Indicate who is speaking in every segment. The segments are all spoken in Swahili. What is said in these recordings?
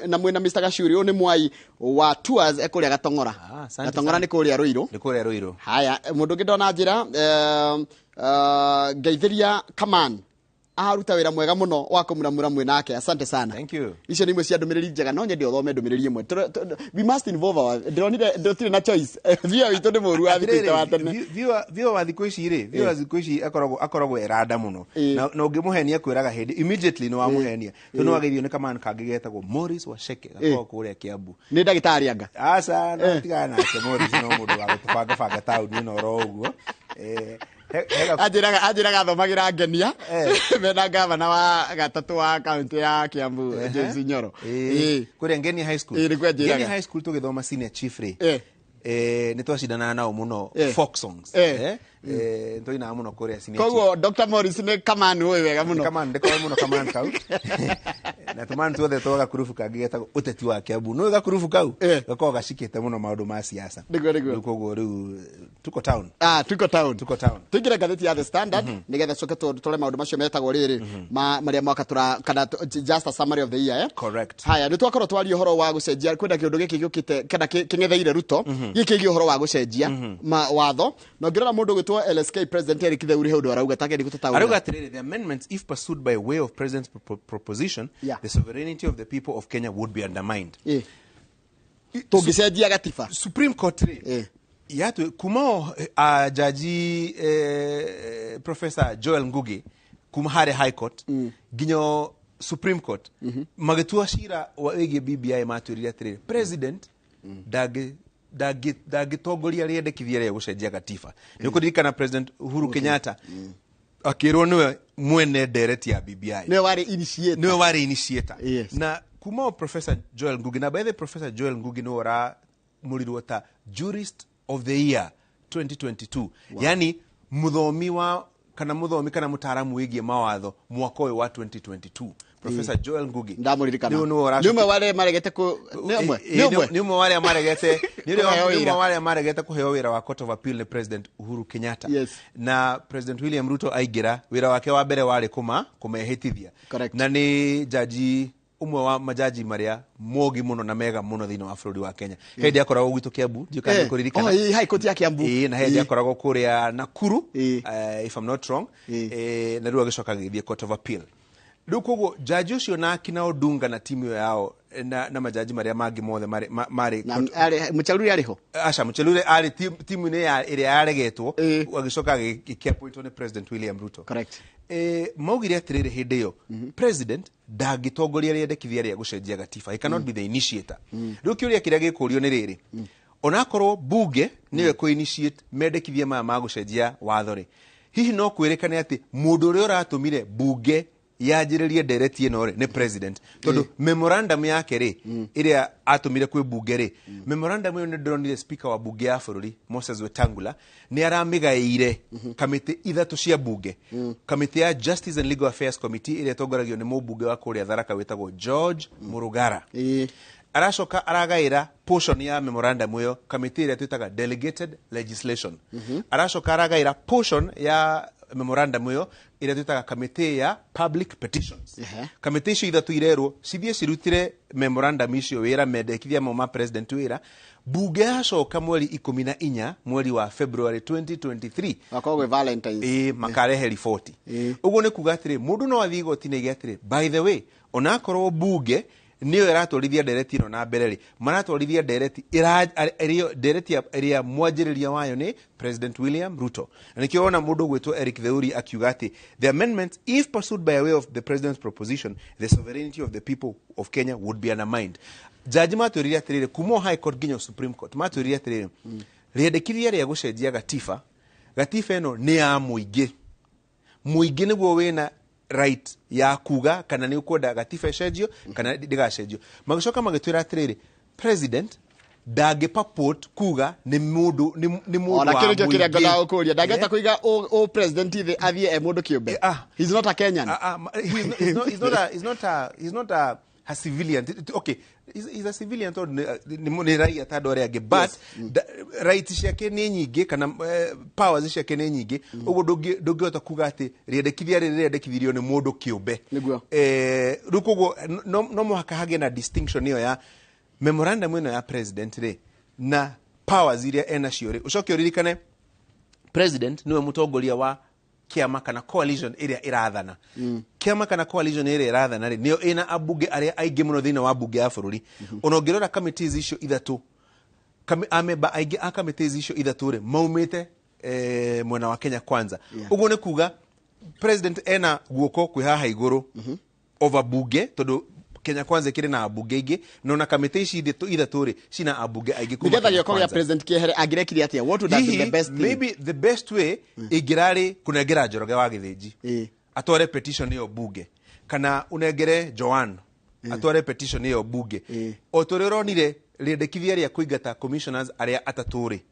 Speaker 1: na mwena Mr. Gacuri ni mwai wa tours ekuria Gatongora. Gatongora ni kuria Ruiru.
Speaker 2: Ni kuria Ruiru.
Speaker 1: Haya mundu ngidona njira Geithiria Kaman aruta wira mwega muno wa kumuramura nake. Asante sana.
Speaker 2: Thank you.
Speaker 1: Icio ni imwe cia ndumiriri njega no nyende othome ndumiriri imwe. We must involve our ndotire na choice. Vio itu ni muru wa thikite wa tene.
Speaker 2: Vio wa thikũ ici ri, vio wa thikũ ici akoragwo eranda muno. Na ungimuhenia kwiraga hindi immediately no wamuhenia. Tu no wageithio ni Kaman kangi getagwo Morris wa Sheke gakoko kuria Kiambu.
Speaker 1: Ni ndagitari anga.
Speaker 2: Asa no tigana nake Morris no mundu wa gutubanga banga tauni no ro uguo.
Speaker 1: Ajiraga thomagira ngenia mena gavana wa gatatu wa county ya Kiambu James Nyoro
Speaker 2: kuria Ngenia High School. Ngenia High School tugithoma senior chief ri ni twacindana nao muno folk songs ntoina muno kuria senior chief.
Speaker 1: Koguo Dr. Morris ni Kaman we wega muno.
Speaker 2: Kaman ndeko muno Kaman kau na tuman tuothe twaga kurufu kangi getagwo uteti wa Kiambu no gakurufu kau gako gacikite muno maundu ma siasa. Koguo riu tuko town.
Speaker 1: Tuko town. Tugira gatheti ya The Standard nigetha coke tole maundu macio metagwo riri maria mwaka tura kana just a summary of the year.
Speaker 2: Correct.
Speaker 1: Haya ni twakorwo twari uhoro wa gucenjia kwenda kindu giki giukite kana kingetheire Ruto giki gi uhoro wa gucenjia watho no ngirora mundu gwitwo LSK president Eric Theuri haudu arauga take ni gutataura.
Speaker 2: Arauga atiriri the amendments if pursued by way of president's proposition the sovereignty of the people of Kenya would be undermined.
Speaker 1: Tungicenjia gatiba.
Speaker 2: Supreme Court yatu kuma jaji Professor Joel Ngugi kuma hare High Court ginyo Supreme Court magitua shira wa wege BBI maturiria atiriri president dagitongoria riendekithia ria gucenjia gatiba. Ni kuririkana President Uhuru Kenyatta akirwo niwe mwene ndereti ya BBI. Niwe wari initiator. Na kuma Professor Joel Ngugi na by the Professor Joel Ngugi no ora murirwo ta jurist of the year 2022. Yani muthomi kana mutaaramu wigie mawatho mwaka uyu wa 2022. Professor Joel Ngugi
Speaker 1: ndamuririkana nimwe wale maregete ku nimwe wale
Speaker 2: maregete kuheo wira wa Court of Appeal ni President Uhuru Kenyatta. Na President William Ruto aigira wira wake wa mbere wari kumehitithia na ni jaji umwe wa majaji maria mogi muno na mega muno thino wa bururi wa Kenya. Hindi akoragwo gwitu Kiambu ndikana kuririkana
Speaker 1: High Court ya Kiambu
Speaker 2: na hindi akoragwo kuria Nakuru if I'm not wrong na riu agicoka githie Court of Appeal. Riu koguo jaji ucio na kina Odunga na timu yao na majaji maria mangi mothe mari
Speaker 1: Muchaluri ariho
Speaker 2: Muchaluri ari timu ne iria yaregetwo agicoka gikiappointwo ni President William Ruto.
Speaker 1: Correct.
Speaker 2: Maugire atiriri hindi yo president dagitongoria riendekithia ria gucenjia gatiba. He cannot be the initiator. Riu kiuria kiria gikurio ni riri onakorwo bunge niwe ko initiate mendekithia ma gucenjia watho ri hihi no kwirikane ati mundu uri uratumire bunge yajiririe ndereti ino ni president tondu memorandum yake ri iria atumire kwi bunge ri memorandum yo ni ndronire speaker wa bunge ya bururi Moses Wetangula ni aramigaire kamiti ithatu cia bunge kamiti ya Justice and Legal Affairs Committee iria tongoragio ni mubunge wa kuria Tharaka wetagwo George Murugara aracoka aragaira portion ya memorandum yo kamiti iria twitaga delegated legislation aracoka aragaira portion ya memorandum yo iria twitaga kamiti ya public petitions kamiti icio ithatu irerwo cithie cirutire memorandum icio wira mendekithia ma president wira bunge yacoka mweri 14 mweri wa February 2023
Speaker 1: akogwe Valentines
Speaker 2: makarehe riboti uguo ni kuga atiri mundu no athii gotine igiatire by the way onakorwo bunge niyo iratwarithia ndereti ino na mbere ri maratwarithia ndereti iria mwanjiriria wayo ni President William Ruto. Na nikiona mundu gwetwo Eric Theuri akiuga ati the amendments if pursued by way of the president's proposition the sovereignty of the people of Kenya would be undermined. Jaji maturiria atiriri kumo High Court nginya Supreme Court maturiria atiriri riendekithia ria gucenjia gatiba ino ni ya muingi niguo wina right ya kuga kana ni ukwenda gatiba cenjio kana ndigacenjio. Magicoka magitwira atiriri president dage purport kuga ni mundu
Speaker 1: ona kirekio kiria ngoda ukuria dageta kuiga o president ithe athie mundu kiumbe. He's not a Kenyan.
Speaker 2: He's not ha civilian okay is a civilian to ni raia ta dore age but rights ciake ni nyingi kana powers ciake ni nyingi ugo ndungihota kuga ati riendekithia riendekithirio ni mundu kiumbe rukugo no muhaka hage na distinction iyo ya memorandum ino ya president ri na powers iria ena ciori ucoke uririkane president niwe mutongoria wa kiama kana coalition iria irathana kiama kana coalition iria irathana ri nio ina abunge aria aingi muno thina wa bunge ya bururi onongirora committees icio ithatu ameba aingi a committees icio ithatu ri maumite mwena wa Kenya Kwanza uguo ni kuga president ena guoko kwi haha iguru over bunge tondu Kenya Kwanza kire na abunge ingi no na committee ici ithatu ri cina abunge aingi kuma
Speaker 1: nigetha gĩoko gĩa president kiehere angirekire atia what would have been the best thing
Speaker 2: maybe the best way igirari kunengera Njoroge wa Githĩnji atware petition iyo bunge kana unengere Joan atware petition iyo bunge o turi ronire riendekithia ria kuingata commissioners aria ataturi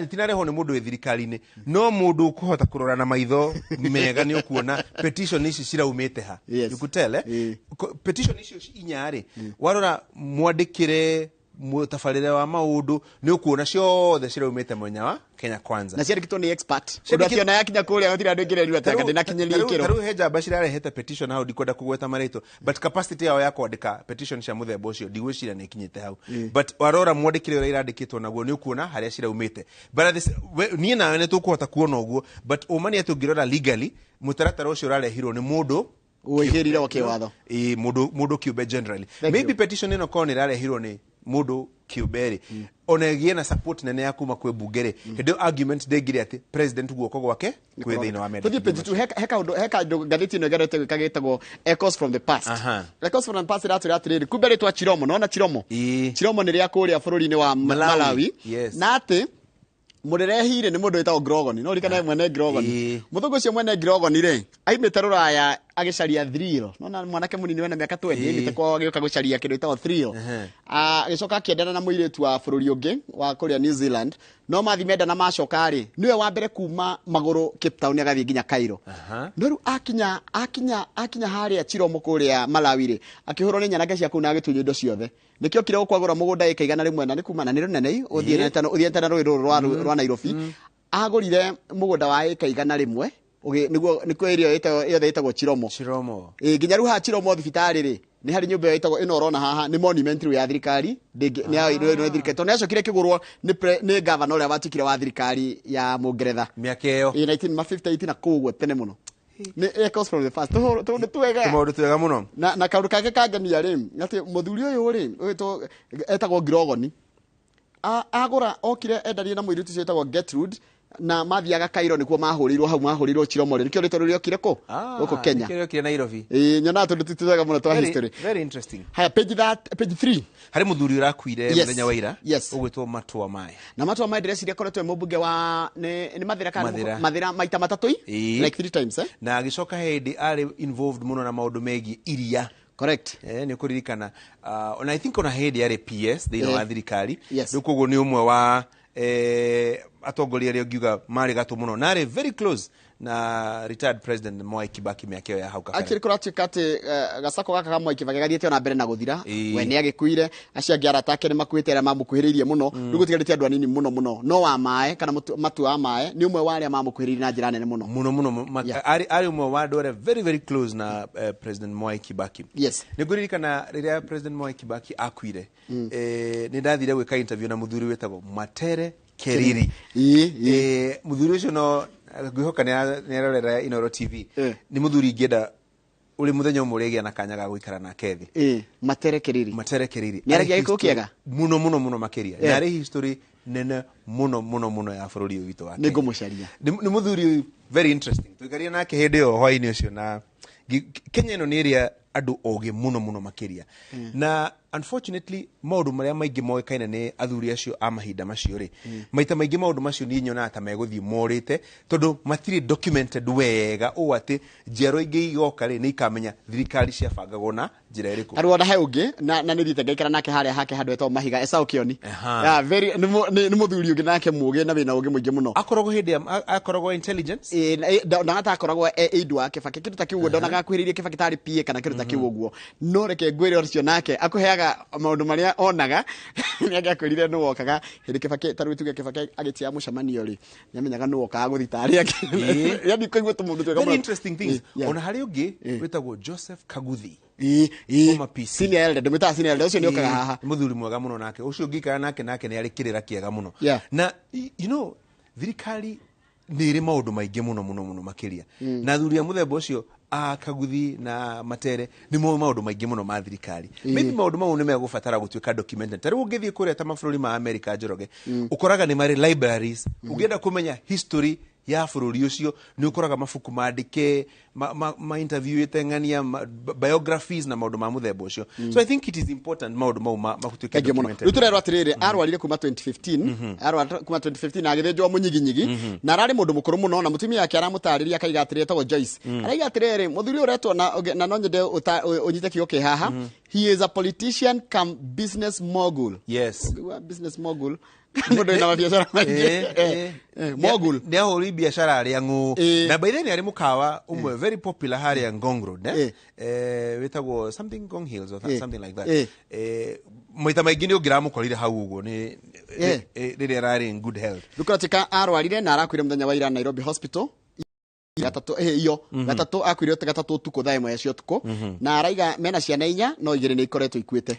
Speaker 2: itinareho ni mundu thirikari-ini no mundu kuhota kurora na maitho mega ni ukuona petition ici ciraumite ha you could tell petition icio inyari warora mwandikire mutafarire wa maundu ni ukuona ciothe ciraumite mwenya wa Kenya Kwanza
Speaker 1: na ciarikitwo ni expert undu ationa yakinya kuria gutira andu ingirerwa taka ndinakinyeria ikiro
Speaker 2: taru heja bashira reheta petition hau ndikwenda kugweta marito but capacity yao ya kwandika petition cia muthemba ucio ndigwicira ni kinyite hau but warora mwandikire ura irandikitwo naguo ni ukuona haria ciraumite but nie nawe ni tukuhota kuona uguo but umani atungirora legally mutaratara ucio urarehirwo ni mundu
Speaker 1: uigirire wa kiwatho
Speaker 2: mundu kiumbe generally maybe petition ino koni irarehirwo ni mundu kiuberi onegie na support nene ya kuma kwe bungere hendo argument ndegire ati president guoko gwake kwe thina wa meda
Speaker 1: heka ngathiti ino garete kagitagwo echoes from the past echoes from the past raturi atiriri kumbe ritwa Chiromo nona Chiromo ni ria kuria bururi-ini wa Malawi na ati murerehire ni mundu witagwo Grogoni no rikana mwene Grogoni muthungu cio mwene Grogoni ri aimite ruraya agicaria thrill nona mwanake munini wena miaka 20 aimite kwa gioka gucaria kindu witagwo thrill agicoka akiendana na muiritu wa bururi ungi wa kuria New Zealand no mathi menda na macoka ri niwe wa mbere kuma maguru Cape Town agathie nginya Cairo no ru akinya haria Chiromo kuria Malawi ri akihurwo ni nyanake cia kuna agitunyo indo ciothe nikio kire gukwagura mugunda ikaigana rimwe na nikuma na ni runene uthietana rui rwa Nairobi agurire mugunda wa ikaigana rimwe nikuo irio yothe itagwo Chiromo nginya ruha Chiromo thibitari ri ni hari nyumba itagwo ino rona haha ni monument ya thirikari ni ya thirikari to neco kire kigurwo ni governor ya watikire wa thirikari ya Mungeretha
Speaker 2: miaka iyo
Speaker 1: 1958 na kuguo tene muno ni echoes from the past to
Speaker 2: twega muno
Speaker 1: na kaundu kake kangenia ri ati muthuri uyu ri wito etagwo Grogoni agura okire endarie na muiritu cio etagwo Gertrude na mathiaga Cairo nikuo mahurirwo Chiromo nikio ritorio kire ko guko Kenya
Speaker 2: nikio kire Nairobi
Speaker 1: nyona tundu tutwega muno twa history
Speaker 2: very interesting
Speaker 1: haya page 3
Speaker 2: hari muthuri urakuire muthenya wa ira ugwitwo Matua Mai
Speaker 1: na Matua Mai ndire ciria koretwe mubunge wa ni mathira maita matatu like 3 times
Speaker 2: na agicoka hindi ari involved muno na maundu megi iria
Speaker 1: correct
Speaker 2: ni kuririkana and I think on a head ya PS they know thirikari rukugo ni umwe wa atongoria ria ngiuga mari gatu muno nare very close na retired president Mwai Kibaki miaka ya hau kabere
Speaker 1: akiri kuratuika ati gacako gaka ka Mwai Kibaki gathiete ona mbere na guthira we ni agikuire acio angi aratake ni makuite era mamukuhiririe muno nigutigarite andu anini muno no wa mae kana Matua wa Mae ni umwe wa aria mamukuhiririe na njira nene muno ari umwe wa andu very very close na president Mwai Kibaki niguririkana riria president Mwai Kibaki akuire ni ndathire gwika interview na muthuri wetagwo Matere Keriri muthuri ucio no gwihoka ni arorera Inoro TV ni muthuri ngenda uri muthenya umwe uri na kanya ga guikara na kethi Matere Keriri ni aragia giko kiega muno makeria ni ari history nene muno ya bururi witu wake ningumucaria ni muthuri very interesting tuikaria nake hindi yo hwaini ucio na Kenya no ni area andu oge muno makeria na
Speaker 2: unfortunately maundu maria maingi moikaine ni athuri acio a mahinda macio ri maita maingi maundu macio ni nyona ta meguthii morite tondu matiri documented wega o ati njero ingi igoka ri ni ikamenya thirikari cia bangagwo na njira iriku
Speaker 1: arwanda he ungi na ni thite ngaikara nake haria hake handu etwo mahiga Esau Kioni very ni muthuri ungi nake mugi na wina ungi muingi muno
Speaker 2: akoragwo hindi akoragwo intelligence
Speaker 1: na ata akoragwo aidu wake Kibaki kindu ta kiugo ndona gakwiririe Kibaki tari PA kana kindu ta kiugo guo no reke ngwire ucio nake akuheaga maundu maria onaga ni agakwirire no wokaga hindi Kibaki taru tuge Kibaki agitia mucemanio ri nyamenyaga no wokaga guthitari yake yani koigwe tumundu twega
Speaker 2: very interesting things ona hari ungi witagwo Joseph Kaguthi
Speaker 1: senior elder ndumita senior elder ucio ni okaga haha
Speaker 2: muthuri mwega muno nake ucio ngikara nake ni ari kirira kiega muno na you know thirikari ni iri maundu maingi muno makiria na thuri ya muthemba ucio Kaguthi na Matere ni maundu maingi muno ma thirikari maybe maundu mau ni megubatara gutuika documented tari ungithie kuria ta mabũrũri ma America Njoroge ukoraga ni mari libraries ungienda kumenya history ya bũrũri ucio ni ukoraga mabuku mandike ma interview itengania biographies na maundu ma muthemba ucio so I think it is important maundu mau magutuika documented
Speaker 1: ruturero atiriri arwarire kuma 2015 arwarire kuma 2015 agithenjwo munyiginyigi na arari mundu mukuru muno na mutumia yake aramutariria akaiga atiriri tagwo Joyce araiga atiriri muthuri uretwo na no nyende unyite kioke haha he is a politician come business mogul business mogul mundu ina mabiashara mogul
Speaker 2: ni ahuri biashara ari angu na by then ari mukawa umwe very popular hari ya Ngong Road witagwo something Ngong Hills or something like that moita maingi ni ugira mukorire hau uguo ni riri arari in good health
Speaker 1: dukatika arwarire na arakwire muthenya wa ira Nairobi hospital gatatu gatatu akwire gatatu tuko thaa imwe cio tuko na araiga mena ciana inya no igire ni ikoretwo ikuite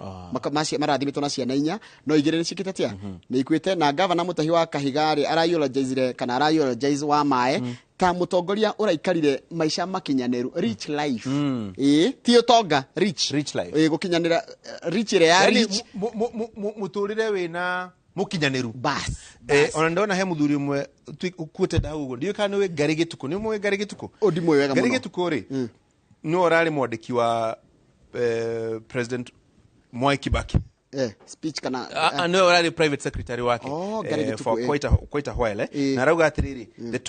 Speaker 1: marathimitwo na ciana inya no igire ni cikite tia ni ikuite na governor Mutahi wa Kahigari araiologize kana araiologize wa mae ta mutongoria uraikarire maisha makinyaneru rich life ti utonga rich
Speaker 2: life
Speaker 1: gukinyanira rich ire ya rich
Speaker 2: muturire wina mukinyaneru
Speaker 1: bas
Speaker 2: ona ndona he muthuri mwe ukuite da ugo ndio kana we Gari Gituku ni mwe Gari Gituku
Speaker 1: odimwe wega muno
Speaker 2: Gari Gituku ri no orari mwandiki wa president Mwai Kibaki
Speaker 1: speech kana
Speaker 2: no orari private secretary wake for quite a while na rauga atiriri the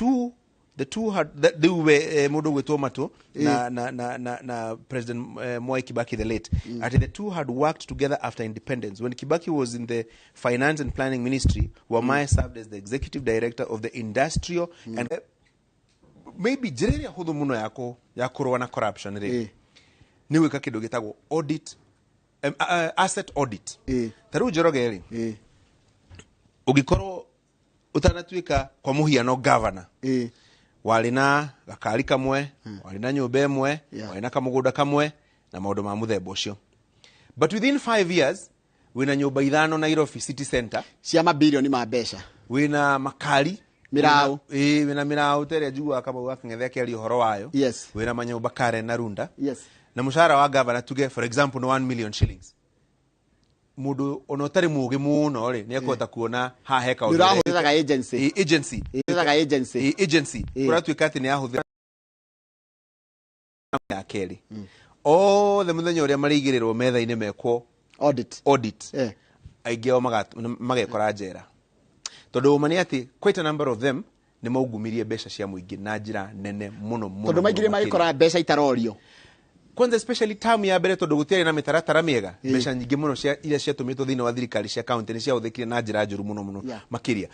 Speaker 2: two had that they were mudo gwetwo matu na president Mwai Kibaki the late the two had worked together after independence when Kibaki was in the finance and planning ministry Wamai served as the executive director of the industrial and maybe jereria huthu muno ya kurwa na corruption ri ni wika kindu gitagwo audit asset audit taru Njoroge ri ugikorwo utanatuika kwa muhiano governor wali na gakari kamwe wali na nyumba imwe wali na kamugunda kamwe na maundu ma muthemba ucio but within 5 years wina nyumba ithano Nairobi city center
Speaker 1: cia mabilioni ma mbeca
Speaker 2: wina makari
Speaker 1: mirau
Speaker 2: wina mirau tere njugua kama wakangethea keri uhoro wayo wina manyumba Karen na Runda na mushara wa governor tuge for example no 1 million shillings mudu onotari mugi muno ri ni ekota kuona ha heka
Speaker 1: uri ahuthaga
Speaker 2: agency kuratuika ati ni ahuthira ya keri the muthenya uria marigirirwo metha-ini mekwo audit aigeo magekora njera tondu mani ati quite a number of them ni maugumirie mbeca cia muingi na njira nene muno
Speaker 1: tondu maigire magikora mbeca itarorio
Speaker 2: kwanza especially term ya mbere tondu gutiari na mitaratara miega mbeca nyingi muno cia iria ciatumitwo thini wa thirikari cia county ni cia uthikire na njira njuru muno makiria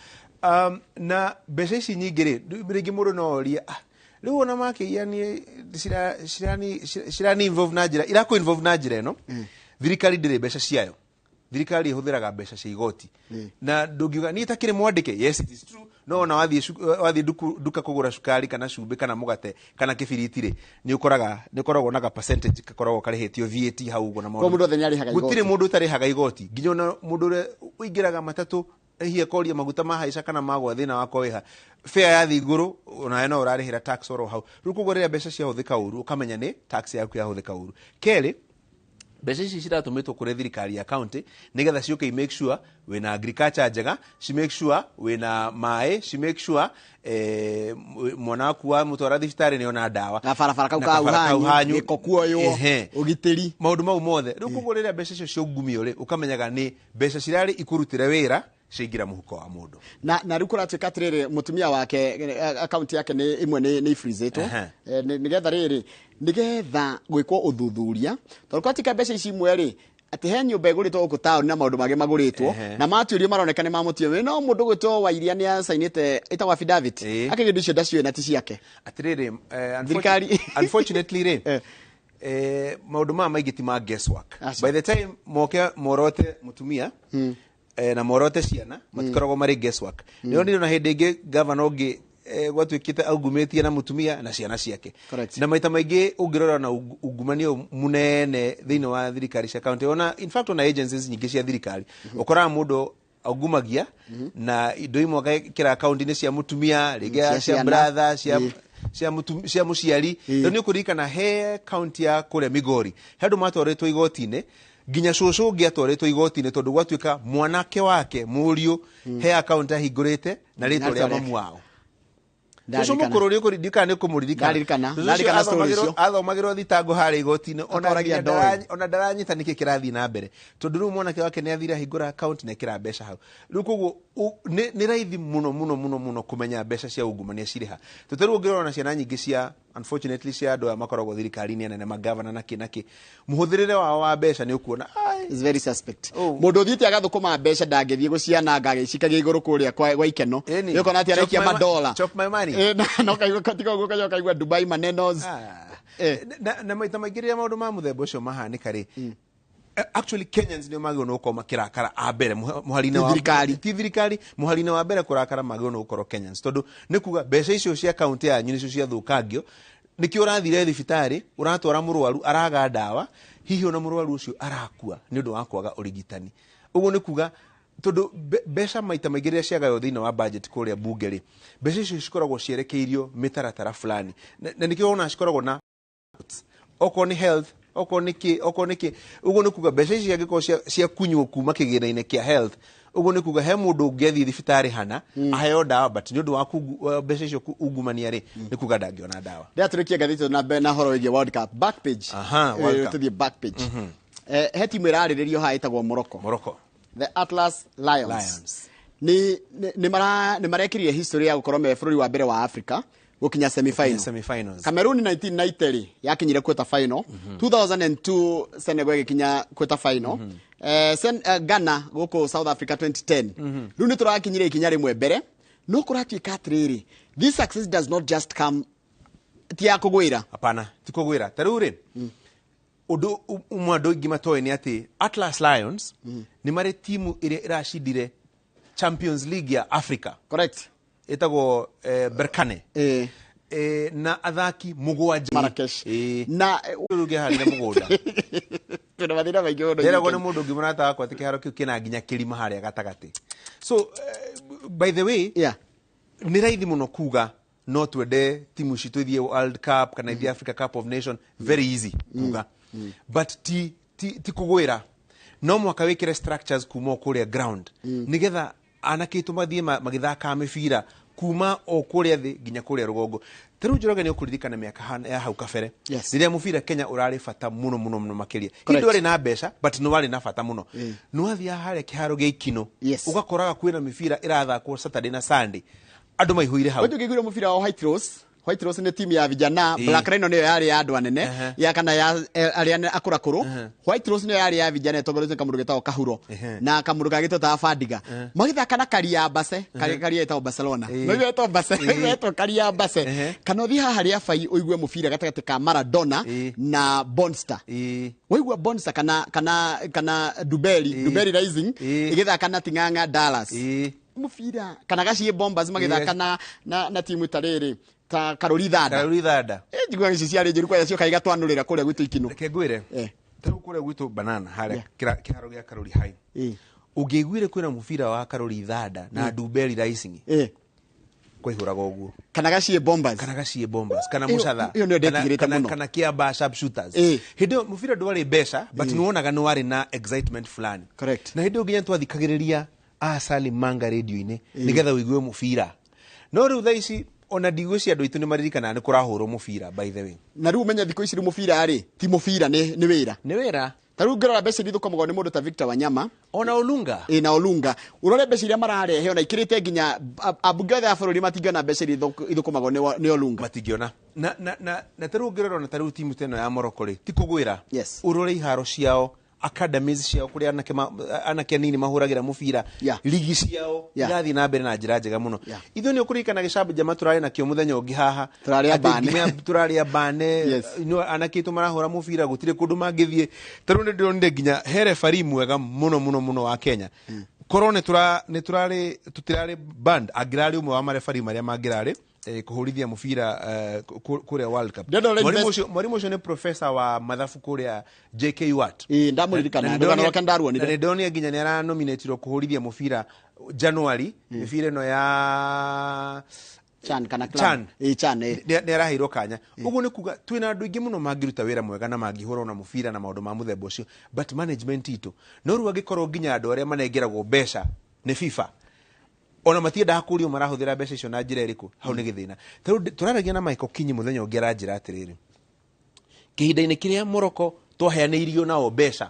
Speaker 2: na mbeca ici nyingi ri ringi mundu no oria riu ona makiia ni shirani involve na njira ira ku involve na njira eno thirikari ndire mbeca ciayo thirikari ihuthiraga mbeca cia igoti na ndungiuga ni itakire mwandike yes it is true no na wathi duka kugura cukari kana cumbi kana mugate kana kibiriti ri ni ukoragwo na percentage kakoragwo karihitio VAT hau ugo na
Speaker 1: mundu theni ari haga igoti
Speaker 2: gutire mundu tari haga igoti nginya na mundu ure uingiraga matatu hiya koria maguta mahaica kana magwa thina wako wiha fare ya thiguru ona eno urarihira tax oro hau rukugorera mbeca cia huthika uru ukamenya ni tax yaku ya huthika uru keri mbeca ici ciratumitwo kuri thirikari ya county nigetha ciuke make sure wina agriculture njega, she make sure wina mai, she make sure mwana waku wa mutwara thibitari ni ona dawa
Speaker 1: na barabara kau uhanyu gikokuoyo ugitiri
Speaker 2: maundu mau mothe riu kugurira mbeca icio cio ngumio ri ukamenyaga ni mbeca cirari ikurutire wira ciingira muhuko wa mundu
Speaker 1: na riu kuratuika atiriri mutumia wake account yake ni imwe ni freezetwo nigetha riri nigetha gwikwo uthuthuria tondu kwatika mbeca ici imwe ri ati he nyumba iguritwo guku town na maundu mage maguritwo na maturio maroneka ni mamutio we no mundu gwitwo wa iria ni assignite ita affidavit akindu icio ndacio na ti ciake
Speaker 2: atiriri unfortunately ri maundu ma maingi ti ma guesswork by the time moke morote mutumia na morote ciana matikoragwo mari guesswork nio ndio na hindi ingi governor ungi gwatuikite augumetie na mutumia na ciana ciake na maita maingi ungirora na ungumanio munene thiini wa thirikari cia county ona in fact ona agencies nyingi cia thirikari ukora mundu augumagia na indo imwe kira account ni cia mutumia rigia cia brother cia muciari ndio kurikana he county ya kule Migori hendu matwaretwo igoti-ini ginya cucu ungi atwaretwo igoti-ini tondu gwatuika mwanake wake muriu he account ahingurite na ritwa ria mamu wao Cucu mukuru ri kuridika ni kumuririkana
Speaker 1: story cio
Speaker 2: athomagirwo thitango hari igoti-ini ona daranyita niki kirathi na mbere tondu riu mwanake wake ni athira hingura account na kira mbeca hau riu koguo ni raithi muno kumenya mbeca cia ungumania ciriha tutiru ngirona ciana nyingi cia unfortunately cia andu makoragwo thirikari-ini nene magavana na kinaki muhuthirire wa mbeca ni ukuona
Speaker 1: is very suspect mundu thiite agathukuma mbeca ndangithie guciana ngagicikagia iguru kuria kwa ikeno yoko nati arekia madola
Speaker 2: chop my money
Speaker 1: no kaigwa katika guko kaigwa Dubai manenos
Speaker 2: na maita maingiria maundu ma muthemba ucio mahanika ri actually Kenyans ndio magio no koma kirakara abere muharina wa thirikari muharina wa bere kurakara magio no ukoro Kenyans tondu nikuga mbeca icio cia account ya nyini icio cia thukangio nikio urathire thibitari uratwara murwaru araga dawa hihi ona murwaru ucio arakua ni undu wa kwaga urigitani uguo nikuga tondu mbeca maita maingiria ciagayo thiini wa budget kuria bunge ri mbeca icio cikoragwo cierekeirio mitaratara fulani na nikio ona cikoragwo na oko ni health oko niki uguo nikuga mbeca icio angiko cia kunywo kuma kigina-ini kia health uguo nikuga he mundu ungethi thibitari hana aheo dawa but ni undu wa mbeca icio ungumania ri nikuga ndangiona dawa
Speaker 1: ndaturikia gathito na horo wigi World Cup back page tuthie back page he timu irariririo ha itagwo Morocco the Atlas Lions ni marekirie history ya gukorwo me bururi wa mbere wa Africa gukinya semi-finals. Cameroon 1990 yakinyire quarter final 2002 Senegal ikinya quarter final Ghana guko South Africa 2010 riu ni turakinyire ikinya rimwe mbere no kuratuika atiriri this success does not just come tia kugwira
Speaker 2: hapana ti kugwira taruri undu umwe andu ingi matoe ni ati Atlas Lions ni mari timu iria irashindire Champions League ya Africa
Speaker 1: correct
Speaker 2: itago Berkane na athaki mugwanja
Speaker 1: Marrakesh
Speaker 2: na uruge harire mugunda
Speaker 1: tuna mathira maingi mundu
Speaker 2: ndera gone mundu ngi murata wakwa ti kiharo kiu kina nginya kirima haria gatagati so by the way ni raithi muno kuga no twende timu citu ithie World Cup kana ithie Africa Cup of Nation very easy kuga but ti kugwira no mwaka wikire structures kuma kuria ground nigetha anakitu mathie magithaka mibira kuma o kuria thi nginya kuria rugongo teru njoroge ni ukuririkana miaka ya hau kabere riria mubira Kenya urari fata muno makiria hindu ari na mbeca but no wari na fata muno no athia hare kiharo gia ikino ugakoraga kwina mibira irathakwo Saturday na Sunday andu maihuire hau
Speaker 1: wetu gigwira mubira wa White Rose ni timu ya vijana Black Rhino niyo yari ya andu anene ya kana ya ariane akurakuru White Rose niyo yari ya vijana etogoreze kamuru getao Kahuro na kamuru kagito ta Fadiga magithaka na Karia Base Karia etao Barcelona no etao Base etao Karia Base kana thi haha ria fai uigwe mubira gatagati ka Maradona na Bonster waigwa Bonster kana Dubeli Rising igithaka na Tinganga Dallas mubira kana gacie Bombers magithaka na timu tariri ta Karori Thanda njigwa ici ciari njiru kwa cio kaiga twanurira kuria gwitu ikino
Speaker 2: reke ngwire taru kuria gwitu banana haria kiharo gia Karori High ungigwire kwina mubira wa Karori Thanda na Dubeli Rising kwa ihuraga uguo
Speaker 1: kana gacie bombers
Speaker 2: kana mucatha kana kiamba sharpshooters hindo mubira ndwari besha but ni wonaga ni wari na excitement fulani
Speaker 1: correct
Speaker 2: na hindo nginya twathikagiriria Salim Manga radio-ini nigetha wigue mubira no riu thaici ona ndigwe cia andu itu ni maririkana ni kurahurwo mubira by the way
Speaker 1: na riu menya thiko ici ri mubira ari ti mubira ni wira taru ngirora mbeca ithukomagwo ni mundu ta Victor Wanyama
Speaker 2: ona Olunga
Speaker 1: na Olunga urore mbeca iria mararehe ona ikirite nginya abunge othe a bururi matingiona mbeca ithukomagwo ni Olunga
Speaker 2: matingiona na taru ngirora na taru timu teno ya Morocco ri ti kugwira
Speaker 1: yes
Speaker 2: urore iharo ciao academies ciao kuri anake nini mahuragira mubira ligi ciao irathi na mbere na njira njega muno ithu ni ukurikana gicambu jama turari na kio muthenya ungi haha turari abane no anake tu marahura mubira gutire kundu mangithie taru ni ndionire nginya here fari mwega muno wa Kenya korone turari tutirari band agirari umwe wa marefari maria mangirari kuhurithia mubira kuria World Cup mwarimu ucio ni professor wa mathabu kuria JK Watt
Speaker 1: ndamuririkana ndona ndarwonire
Speaker 2: na ndonia nginya ni ara nominatirwo kuhurithia mubira January mibira ino ya
Speaker 1: Chan kana Chan
Speaker 2: ni araheirwo kanya uguo ni kuga twina andu ingi muno mangiruta wira mwega na mangihura na mubira na maundu ma muthemba ucio but management itu no ru agikorwo nginya andu aria manengeragwo mbeca ni FIFA ona matienda hakurio marahuthira mbeca icio na njira iriku hau ni githina turaragia na Michael Kinyi muthenya ungi aranjira atiriri kihinda-ini kiria Morocco twaheaneirio nao mbeca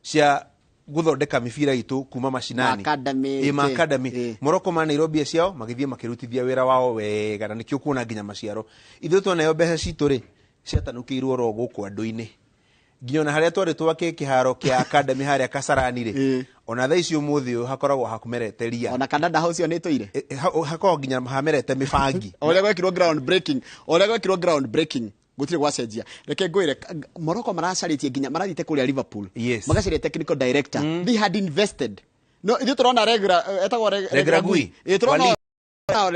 Speaker 2: cia guthondeka mibira itu kuma mashinani academy Morocco maneirwo mbia ciao magithie makirutithia wira wao wega na nikio kuona nginya maciaro ithu twaneyo mbeca citu ri ciatanukirwo ro guku andu-ini nginya haria twari twake kiharo kia academy haria Kasarani ri ona tha icio muthi hakoragwo hakumerete ria
Speaker 1: ona kandanda hocio ni toire
Speaker 2: hakoragwo nginya hamerete mibangi
Speaker 1: oria gwekirwo ground breaking gutire gwacenjia reke ngwire Morocco maracaritie nginya marathite kuria Liverpool magacaria technical director they had invested no ithu turona Regragui turona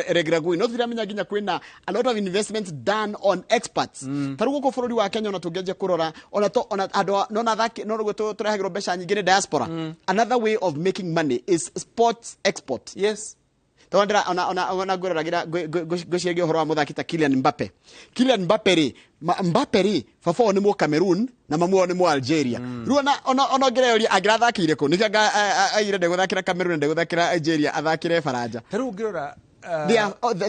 Speaker 1: Regragui no turamenya nginya kwina a lot of investments done on experts taru guko bururi wa Kenya ona tungeje kurora ona ando no na thaki no rugo turahagirwo mbeca nyingi ni diaspora another way of making money is sports export tondra ona ngororagira gociagia horo wa muthaki ta Kylian Mbappe ri fafo ni mu Cameroon na mamu ni mu Algeria ru ona ngereria agirathakire ko niga aire de guthakira Cameroon de guthakira Algeria athakire Faranja
Speaker 2: taru ngirora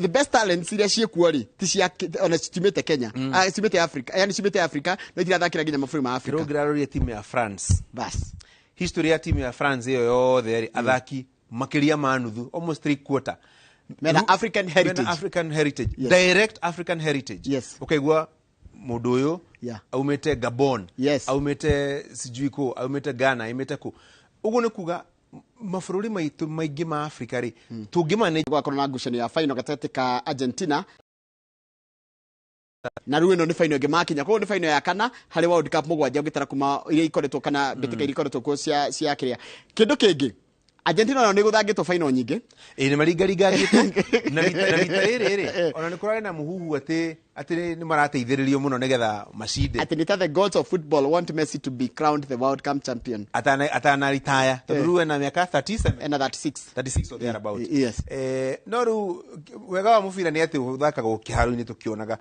Speaker 1: the best talents iria ciekuori ti cia ona citimete Kenya citimete Africa yani citimete Africa no irathakira nginya maburi ma Africa
Speaker 2: ngirora timu ya France
Speaker 1: bas
Speaker 2: history ya timu ya France iyo yothe athaki makiria manuthu almost 3/4
Speaker 1: mena African heritage
Speaker 2: direct African heritage ukaigua mundu uyu aumete Gabon aumete sijuiko aumete Ghana aumete ku uguo ni kuga mafururi maitu maingi ma Africa ri tungimane
Speaker 1: kwa korona ngucanio ya final gatete ka Argentina na ruino ni final ngi makinya ko ni final ya kana hari World Cup mugwanja ngitara kuma iria ikoretwo kana betika iria ikoretwo ko cia kiria kindu kingi Argentina ni guthangitwo final nyingi
Speaker 2: ni maringarigagite na riri ona ni kurare na muhuhu ati ni marateithiririo muno nigetha macinde
Speaker 1: ati nita the gods of football want Messi to be crowned the World Cup champion
Speaker 2: atana retire tondu na miaka 37
Speaker 1: and 36
Speaker 2: or thereabout
Speaker 1: no
Speaker 2: ru wega wa mubira ni ati uthakagwo kiharo-ini tukionaga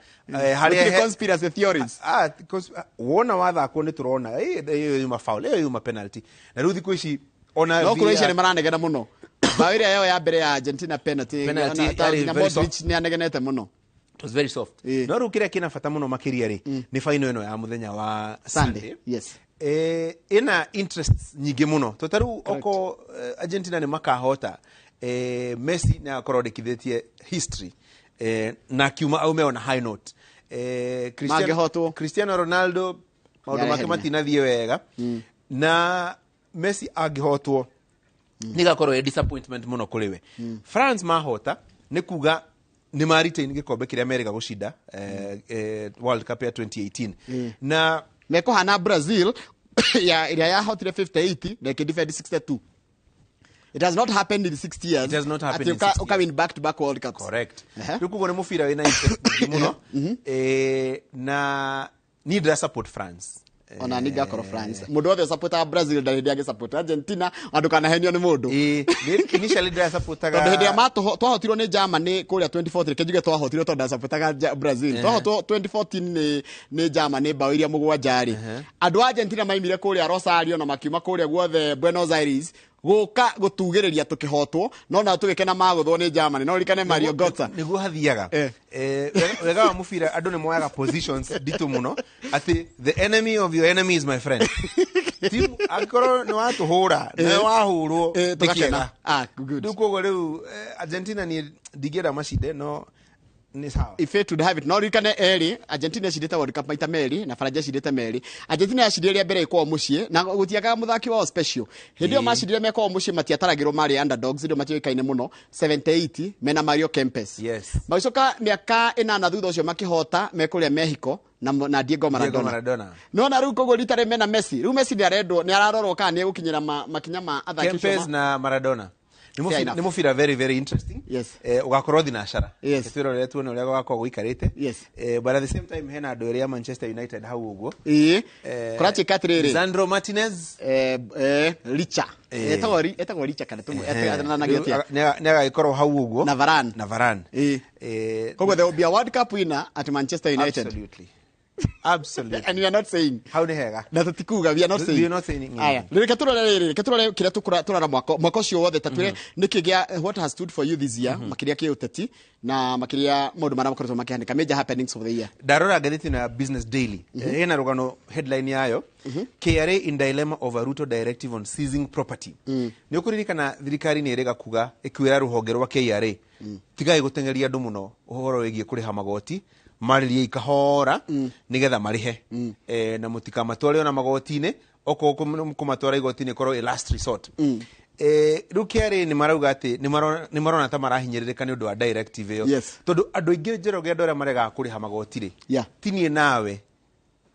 Speaker 1: haria conspiracy theories
Speaker 2: wona wathakwo ni turona iyo yuma foul iyo yuma penalty na ru thiko ici ona
Speaker 1: no Croatia ni maranegena muno bawiria yao ya mbere ya Argentina penalty na Modric ni anegenete muno
Speaker 2: it was very soft no ru kiria kina fata muno makiria ri ni final ino ya muthenya wa Sunday ina interests nyingi muno totaru oko Argentina ni makahota Messi na akorodekithitie history na kiuma aume on high note Cristiano Ronaldo maundu make matinathie wega na Messi agihotwo nigakorwo disappointment muno kuriwe France mahota ni kuga ni maritain gikombe kiria America gushinda World Cup ya 2018 na
Speaker 1: meko hana Brazil iria yahotire 58 na kidefend 62. It has not happened in 60 years.
Speaker 2: It has not happened in 60 years.
Speaker 1: Coming back to back World Cups.
Speaker 2: Correct. Kuko ni mufira wina interest muno na need support France.
Speaker 1: ona ninga koro France mundu othe supporta Brazil da hindi age support Argentina andu kana henio ni mundu
Speaker 2: initially da supportaga
Speaker 1: tondu hindi ya twahotirwo ni Germany kuria 2014 kejuge twahotirwo tondu da supportaga Brazil twahotwo 2014 ni Germany bao iria mugwanja ri andu Argentina maimire kuria Rosario na makiuma kuria guothe Buenos Aires guka gutugiriria tukihotwo no na tugikena maguthwo ni Germany no rikane Mario Götze
Speaker 2: niguo hathiaga wega wa mufira andu ni moyaga positions ditu muno ati the enemy of your enemy is my friend team akoro no atuhura na wahurwo
Speaker 1: tukakena good
Speaker 2: duko riu Argentina ni digera mashide no ni sawa
Speaker 1: if it would have it no rikane eri Argentina shideta World Cup maita meri na Faranja shideta meri Argentina yashidiria mbere iko mucie na gutiaga muthaki wa special hindio mashidiria meko mucie matiataragirwo mari underdogs ndio matioikaine muno 78 mena Mario Kempes maicoka miaka inana thutha ucio makihota mekuria Mexico na Diego Maradona no na riu kogo ritare mena Messi riu Messi ni arendwo ni ararorwo kana ni gukinyira makinya ma athaki
Speaker 2: Kempes na Maradona ni mufira very very interesting ugakorwo thinashara twiro rire tuone uria gwakorwo guikarite but at the same time hena andu ria Manchester United hau uguo
Speaker 1: korachi katriri
Speaker 2: Lisandro Martinez
Speaker 1: Richa etagwo Richa kana tumu etanagia
Speaker 2: ne agaikorwo hau uguo
Speaker 1: na Varane kogo there will be a World Cup winner at Manchester United
Speaker 2: absolutely
Speaker 1: and you are not saying
Speaker 2: how the hega
Speaker 1: na tutikuga we are not saying aya reke turore kira turara mwako cio wothe tatwire nikigia what has stood for you this year makiria kia uteti na makiria mundu mara makoretwo makihandika major happenings of the year
Speaker 2: darora gatheti na Business Daily hena rugano headline yayo KRA in dilemma over Ruto directive on seizing property ni ukuririkana thirikari ni irega kuga ikwira ruhonge rwa KRA tigai gutengeria andu muno uhoro wigie kuriha magoti maririe ikahora nigetha marihe na mutika matware ona magoti-ini oko kumatwara igoti-ini korwo last resort rukiari ni marauga ati ni marona ta marahinyiririka ni undu wa directive iyo tondu andu aingi njeroge andu aria marega kuriha magoti ri tinie nawe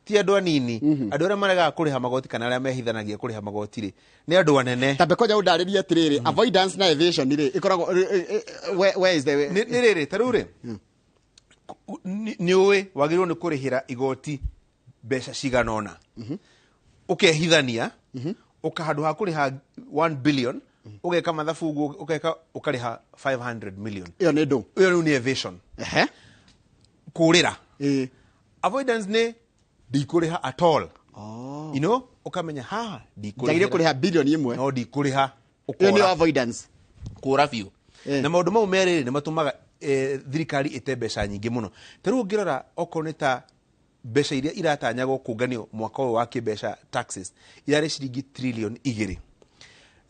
Speaker 2: ti andu anini andu aria marega kuriha magoti kana aria mehithanagia kuriha magoti ri ni andu anene
Speaker 1: tambe koja udaririe atiriri avoidance na evasion ri ikoragwo where is the
Speaker 2: ni riri tarure niwe wagirwo ni kurihira igoti besha ciganona ukehithania ukahandu ha kuriha 1 billion ugeka mathabu uguo ukeka ukariha 500 million
Speaker 1: iyo ni ndo
Speaker 2: iyo ni evasion kurira avoidance ne dikuriha at all you know ukamenya ha
Speaker 1: dikuriha kuriha billion imwe
Speaker 2: no dikuriha
Speaker 1: iyo ni avoidance
Speaker 2: kura view na maundu mau meriri ni matumaga thirikari itebesha nyingi muno teru ngirora okoneta besha iria iratanyagwo kunganio mwaka wa kibesha taxes irare ciringi trillion 2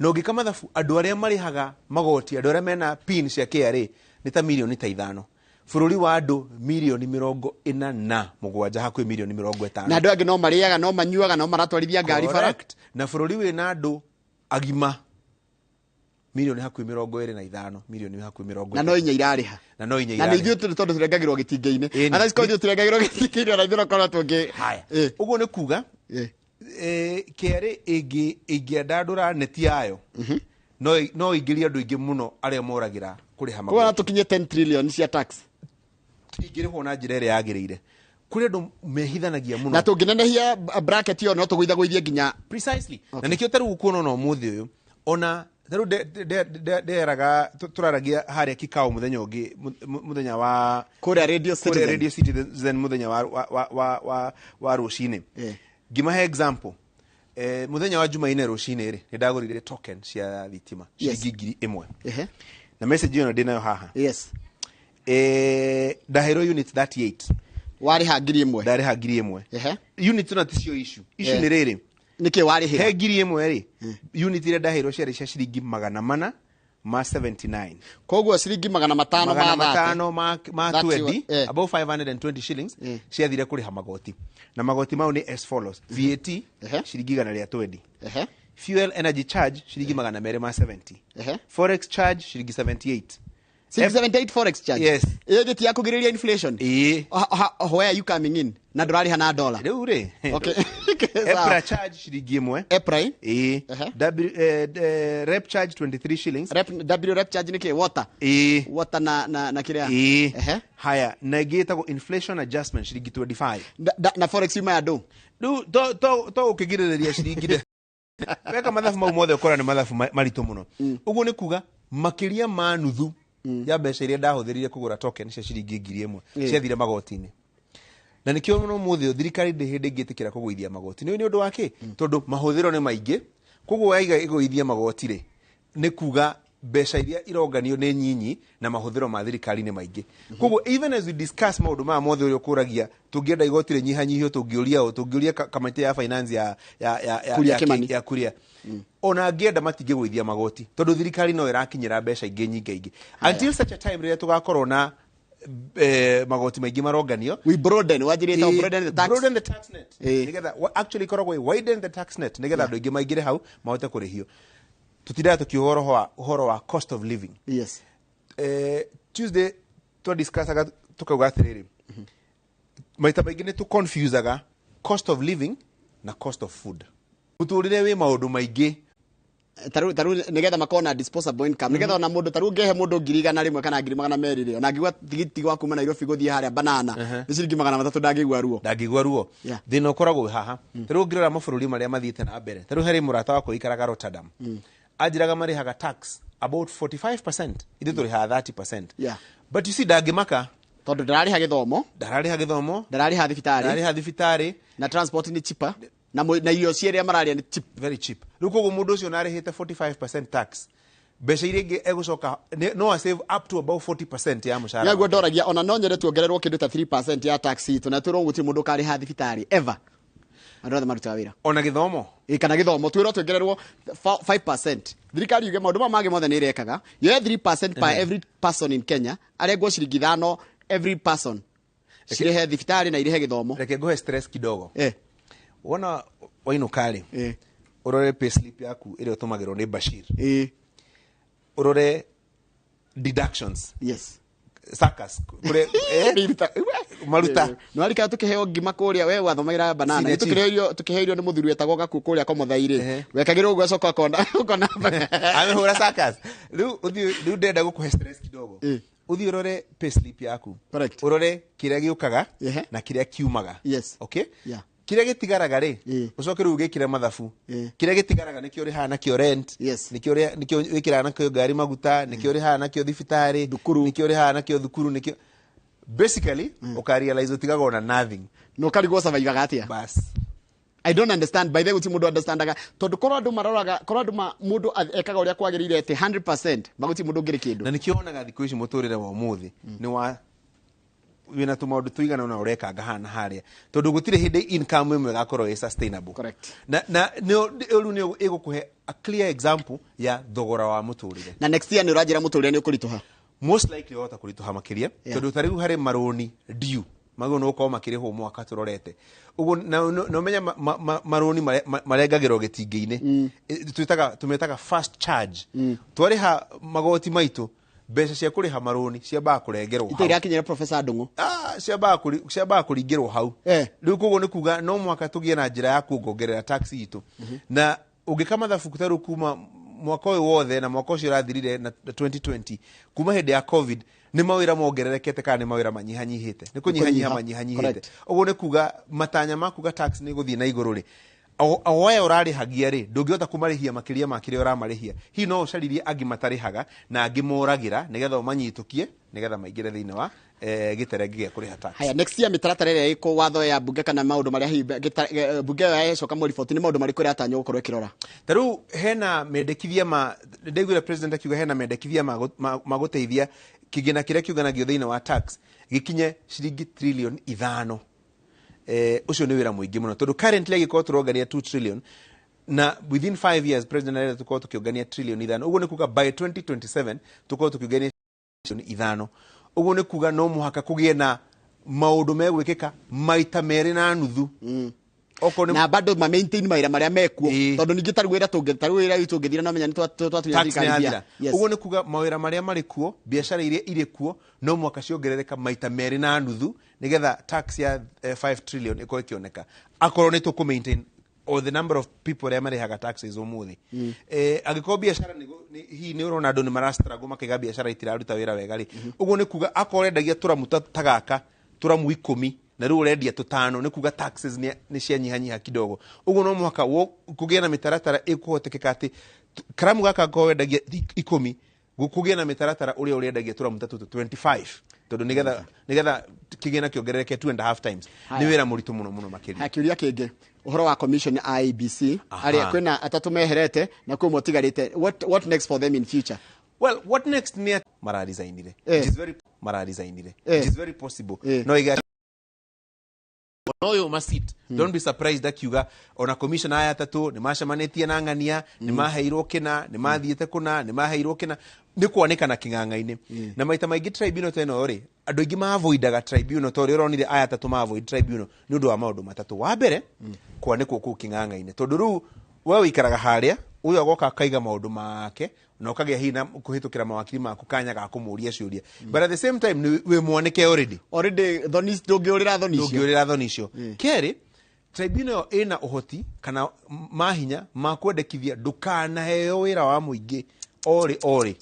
Speaker 2: no ngikama thabu andu aria marihaga magoti andu aria mena pin cia KRA ni ta milioni ta 5 bururi wa andu milioni 47 hakwi milioni 50
Speaker 1: na andu angi no mariaga no manyuaga no maratwarithia ngari bara
Speaker 2: na bururi wina andu agima milioni hakwi 25 milioni hakwi 20
Speaker 1: na no inya irariha
Speaker 2: na no inya
Speaker 1: irariha na ithuĩ tondu turengagirwo gitinge-ini na thiko ithuĩ turengagirwo gitinge-ini na ithuĩ korwo tungi
Speaker 2: haya uguo ni kuga KRA ingienda ndura neti yayo no ingiria andu ingi muno aria moragira kuriha magoti
Speaker 1: kwa tukinye 10 trillion cia tax
Speaker 2: ingirihwo na njira iria yagiriire kuri andu mehithanagia muno
Speaker 1: na tunginenehia bracket yo no tugwithagwithie nginya
Speaker 2: precisely na nikio taru kuona no muthi uyu ona taru deraga turaragia haria kikao muthenya wa
Speaker 1: kore radio
Speaker 2: citizen muthenya wa rucine gimahe example muthenya wa Jumaine rucine ri ndagurire token cia thitima ciringi 1,000 na message yo ndinayo haha dahero unit 38
Speaker 1: wari hagiri 1
Speaker 2: ndari hagiri 1 unit na ticio issue ni riri
Speaker 1: niki wari hira
Speaker 2: he ngiri 1 ri unit ire ndahiro ciari cia ciringi 400 ma 79
Speaker 1: koguo ciringi 500
Speaker 2: ma 20 about 520 shillings ciathire kuriha magoti na magoti mau ni as follows VAT ciringi 120 fuel energy charge ciringi 270 forex charge ciringi 78
Speaker 1: 678 forex charge
Speaker 2: yes
Speaker 1: geti yakugiriria inflation where are you coming in na dollar na dollar
Speaker 2: riu ri
Speaker 1: okay
Speaker 2: EPRA charge shilingi 1.
Speaker 1: EPRA
Speaker 2: rep charge 23 shillings.
Speaker 1: Rep charge niki water. Water na kiria.
Speaker 2: Haya, na igeta inflation adjustment shilingi 25.
Speaker 1: Na forex yuma ya do.
Speaker 2: To ukigiriria shilingi weka mathafu mau mothe ukora ni mathafu marito muno. Uguo ni kuga makiria ma nuthu ya mbeca iria ndahuthirire kugura token cia shilingi 1000 ciathire magoti-ini. Na nikio muno muthe thirikari ndihinde ngitikira kuguithia magoti. Ni undu wake tondu mahuthiro ni maingi. Koguo waiga iguithia magoti ri ni kuga mbeca iria ironganio ni nyinyi na mahuthiro ma thirikari ni maingi. Koguo even as we discuss maundu ma mothe uri ukuragia tungienda igoti ri nyihanyihio tungiuria kamati ya finance ya kuria ona ngienda matingiguithia magoti tondu thirikari no irakinyira mbeca ingi nyingi until such a time rĩrĩa tugakorwo na magoti maingi maronganio.
Speaker 1: We broaden
Speaker 2: broaden the tax net nigetha actually koragwo widen the tax net nigetha andu aingi maingire hau mahote kurihio. Tutira tukihoro wa cost of living.
Speaker 1: Yes.
Speaker 2: Tuesday to discussaga tukauga atiriri maita maingi ni tu confuseaga cost of living na cost of food. Uturire wi maundu maingi
Speaker 1: taru nigetha makona disposable income nigetha ona mundu taru ngehe mundu 100,000 kana 200,000 ona ngigwa tigiti gwa kuma Nairobi guthie haria banana ni ciringi 300 ndangigwa ruo thina ukoragwo haha. Taru ngirora mabururi maria mathiite na mbere taru hari murata wako ikaraga Rotterdam ajiraga marihaga tax about 45% ithu turiha 30%. But you see ndangimaka tondu ndarariha githomo ndarariha thibitari na transport ni cheaper na irio cieria mararia ni cheap,
Speaker 2: very cheap. Ruko mundu ucio narihite 45% tax mbeca iria ingi egucoka no save up to about 40% ya mushara.
Speaker 1: Yaguo ndoragia ona no nyende tuongererwo kindu ta 3% ya tax itu na twirwo guti mundu kariha thibitari ever andothe maruta wira
Speaker 2: ona githomo
Speaker 1: kana githomo twirwo tuongererwo 5%. Thirikari yuge maundu mage mothe ni irekaga ye 3% per every person in Kenya arengwo ciringi 5 every person cirehe thibitari na irehe githomo.
Speaker 2: Reke nguhe stress kidogo wona wainukari urore payslip yaku ile utumagirwo ni Bashir urore deductions sakas kure maruta
Speaker 1: no arika tukiheo ngima kuria we wathomaira banana tukiheirio ni muthuri wetagwo gaku kuria komothairi wekagirwo ugo coka kona
Speaker 2: amehura sakas riu ndenda gukuhe stress kidogo uthi urore payslip yaku urore kiria giukaga na kiria kiumaga okay kiria gitigaraga ri ucoke riu gikire mathafu kiria gitigaraga nikio ri hana kio rent nikio wikira nakio ngari maguta nikio ri hana kio thibitari nikio ri hana kio thukuru nikio basically ukarealize utigaga ona nothing
Speaker 1: no karigwo survive gatia
Speaker 2: bas.
Speaker 1: I don't understand by the way mudu understandaga tondu korwo andu maroraga korwo andu mundu ekaga uria kwagirire ati 100% maguti mundu ngiri kindu
Speaker 2: na nikionaga thikũ ici muturire wa umuthi ni wa wina tumaundu tuigana na urekanga hana haria tondu gutire hindi income imwe gakorwo is sustainable.
Speaker 1: Correct.
Speaker 2: Na riu ni igukuhe a clear example ya thogora wa muturire na
Speaker 1: next year ni urajira muturire ni ukurituha
Speaker 2: most likely wota kurituha makiria tondu tariu hari maroni due mago no ko makiriho mwaka turorete ugu no menya maroni marengagirwo gitingi-ini tumetaga fast charge twariha magoti maitu mbeca cia kuriha maroni ciambaga kurengerwo hau
Speaker 1: itirakinyira professor Ndungu
Speaker 2: ciambaga kuringirwo hau riu koguo ni kuga no mwaka tugie na njira ya kuongerera tax itu na ungikama thabu kutaru kuma mwaka uyu wothe na mwaka ucio rathirire na 2020 kuma hindi ya covid ni mawira mongererekete kana ni mawira manyihanyihite ni kunyihanyiha manyihanyihite uguo ni kuga matanya makuga tax ni guthii na iguru ri owe urarihagia ri ndungihota kumarihia makiria makiria uramarihia hi no ucaririe angi matarihaga na angi moragira nigetha manyitukie nigetha maingire thiini wa giterenge gia kuriha tax.
Speaker 1: Haya next year mitaratara ire iko watho ya bunge kana maundu maria bunge ya coka mo report ni maundu mariko ria tanyo gukorwo kirora
Speaker 2: taru hena mendekithia ndegwira president akiuga hena mendekithia maguteithia kigina kiria kiuganagio thiini wa tax gikinye ciringi trillion 5 ucio ni wira muingi muno tondu currently giko turongania 2 trillion na within 5 years president arenda tuko tukiongania trillion 5 uguo ni kuga by 2027 tuko tukiongania trillion 5 uguo ni kuga no muhaka kugie na maundu megwikika maita meri na nuthu
Speaker 1: na bado ma maintain maira maria mekuo tondu ningi tarwira tungithira na menya ni twatunya thirikari
Speaker 2: uguo ni kuga mawira maria mari kuo biashara iria iri kuo no mwaka ciongerereka maita meri na nuthu nigetha tax ya 5 trillion iko ikioneka akorwo ni tuku maintain or the number of people that marihaga taxes umuthi agikorwo biashara hi ni urona andu ni marastrago makiga biashara itiraruta wira wega ri uguo ni kuga akorwo endagia turamu tagaka turamu 10 na riu urendia tutano ni kuga taxes ni cianyihanyiha kidogo uguo no mwaka kugia na mitaratara ikuhotekeka ati karamu gaka ko wendagia 10 gukugia na mitaratara uria urendagia turamu 25 tondu nigetha kigena kiongerereke 2.5 times ni wira muritu muno makiri
Speaker 1: hakiuria kingi uhoro wa commission IBC aria kwina atatu meherete na kwa motigarite what next for them in future?
Speaker 2: Well, what next ni maradizainire it is very possible no iga no you must sit don't be surprised that you ona commission aya atatu ni mashamanitie na ngania ni maheirwo kina ni mathiete kuna ni maheirwo kina ni kuonekana king'ang'a-ini na maita maingi tribunal teno ri andu ingi mavoidaga tribunal tori uronire aya atatu mavoid tribunal ni undu wa maundu matatu wa mbere kuonekwo ku king'ang'a-ini tondu ru we wikaraga haria uyu agoka akaiga maundu make na ukagia hina kuhitukira mawakili maku kanya ga kumuria ciuria but at the same time we muoneke already
Speaker 1: thonis ndungiurira
Speaker 2: thonicio keri tribunal ina uhoti kana mahinya makwendekithia ndukana heo wira wa muingi ori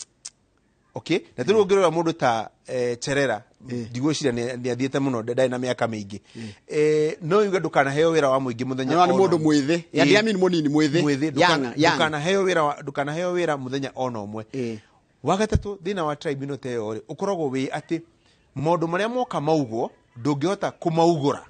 Speaker 2: okay na turu ngirora mundu ta Cherera ndigwicira ni athiete muno ndai na miaka mingi no yuga ndukana heo wira wa muingi muthenya
Speaker 1: ni mundu mwithi yani munini mwithi
Speaker 2: ndukana heo wira muthenya ona umwe wa gatatu thina wa tribunal teo ri ukoragwo wi ati maundu maria moka maugwo ndungihota kumaugura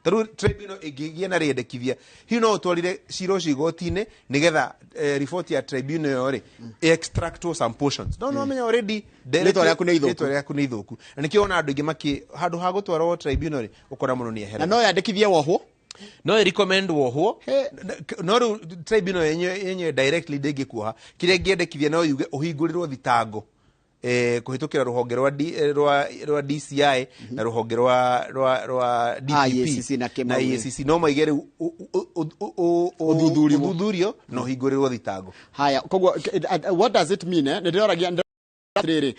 Speaker 2: taru tribunal igigia na riendekithia hino utwarire ciro cigoti-ini nigetha report ya tribunal yori extract some portions no menya already
Speaker 1: leto
Speaker 2: yaku ni ithuku na nikio ona andu ingi maki handu ha gutwarwo tribunal ukora muno ni ehera
Speaker 1: na no yandikithie wohwo
Speaker 2: no recommend wohwo no tribunal yenye directly ndingikuha kiria ngiendekithia no yuge uhingurirwo thitango kuhitukira ruhonge rwa DCI na ruhonge rwa DPP na EACC no maigere uthuthurio no hingurirwo thitango
Speaker 1: haya kogwo what does it mean ndiragia riri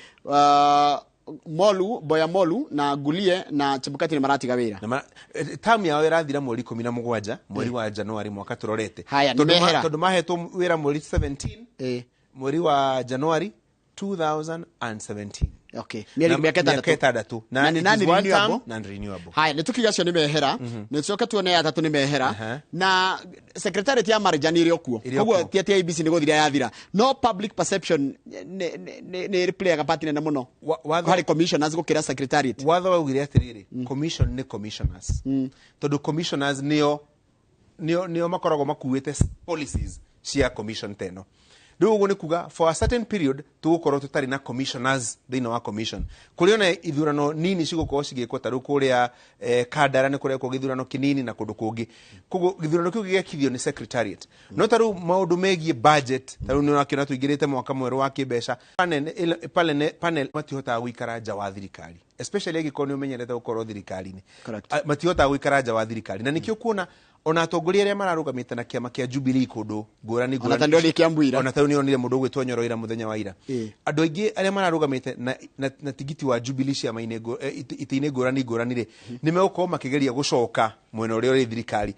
Speaker 1: Boya Molu na Gulie na Chebukati ni maratiga wira
Speaker 2: na tamu yao irathira mweri 17 mweri wa Januari mwaka turorete tondu mahetwo wira mweri 17 mweri wa Januari 2017
Speaker 1: okay miaka itandatu na ni nani
Speaker 2: renewable
Speaker 1: haya nitukigacio ni mehera nicoka tuone ya tatu ni mehera na secretariat ya marjanire okuo kogwo tiatia IBC ni guthira yathira no public perception ne replay ga partner na muno hari commissioners gukira secretariat
Speaker 2: watho wagire atiriri commission ni commissioners tondu commissioners nio makoragwo makuite policies cia commission teno Dugo ni kuga for a certain period tugukorwo tutari na commissioners thina wa commission kuriona ithurano nini cigukorwo cigikwo taru kuria Kandara ni kuria githurano kinini na kundu kungi kugo githurano kiu gigekithio ni secretariat no taru maundu megie budget taru ni nakina tuigirite mwaka mweru wa kibeca panel matihota guikara nja wa thirikari especially gikonio menyerete gukorwo thirikari-ini matihota guikara nja wa thirikari na nikio kuona ona atongoria aria mararugamite na kiama kia Jubilee kundu ngurani
Speaker 1: ona tandori kiambuira
Speaker 2: ona tani onire mundu gwitwo Nyoro ira muthenya wa ira andu aingi aria mararugamite na tigiti wa Jubilee cia maine itiine ngurani ri ni megukoo makigeria gucoka mwena uria uri thirikari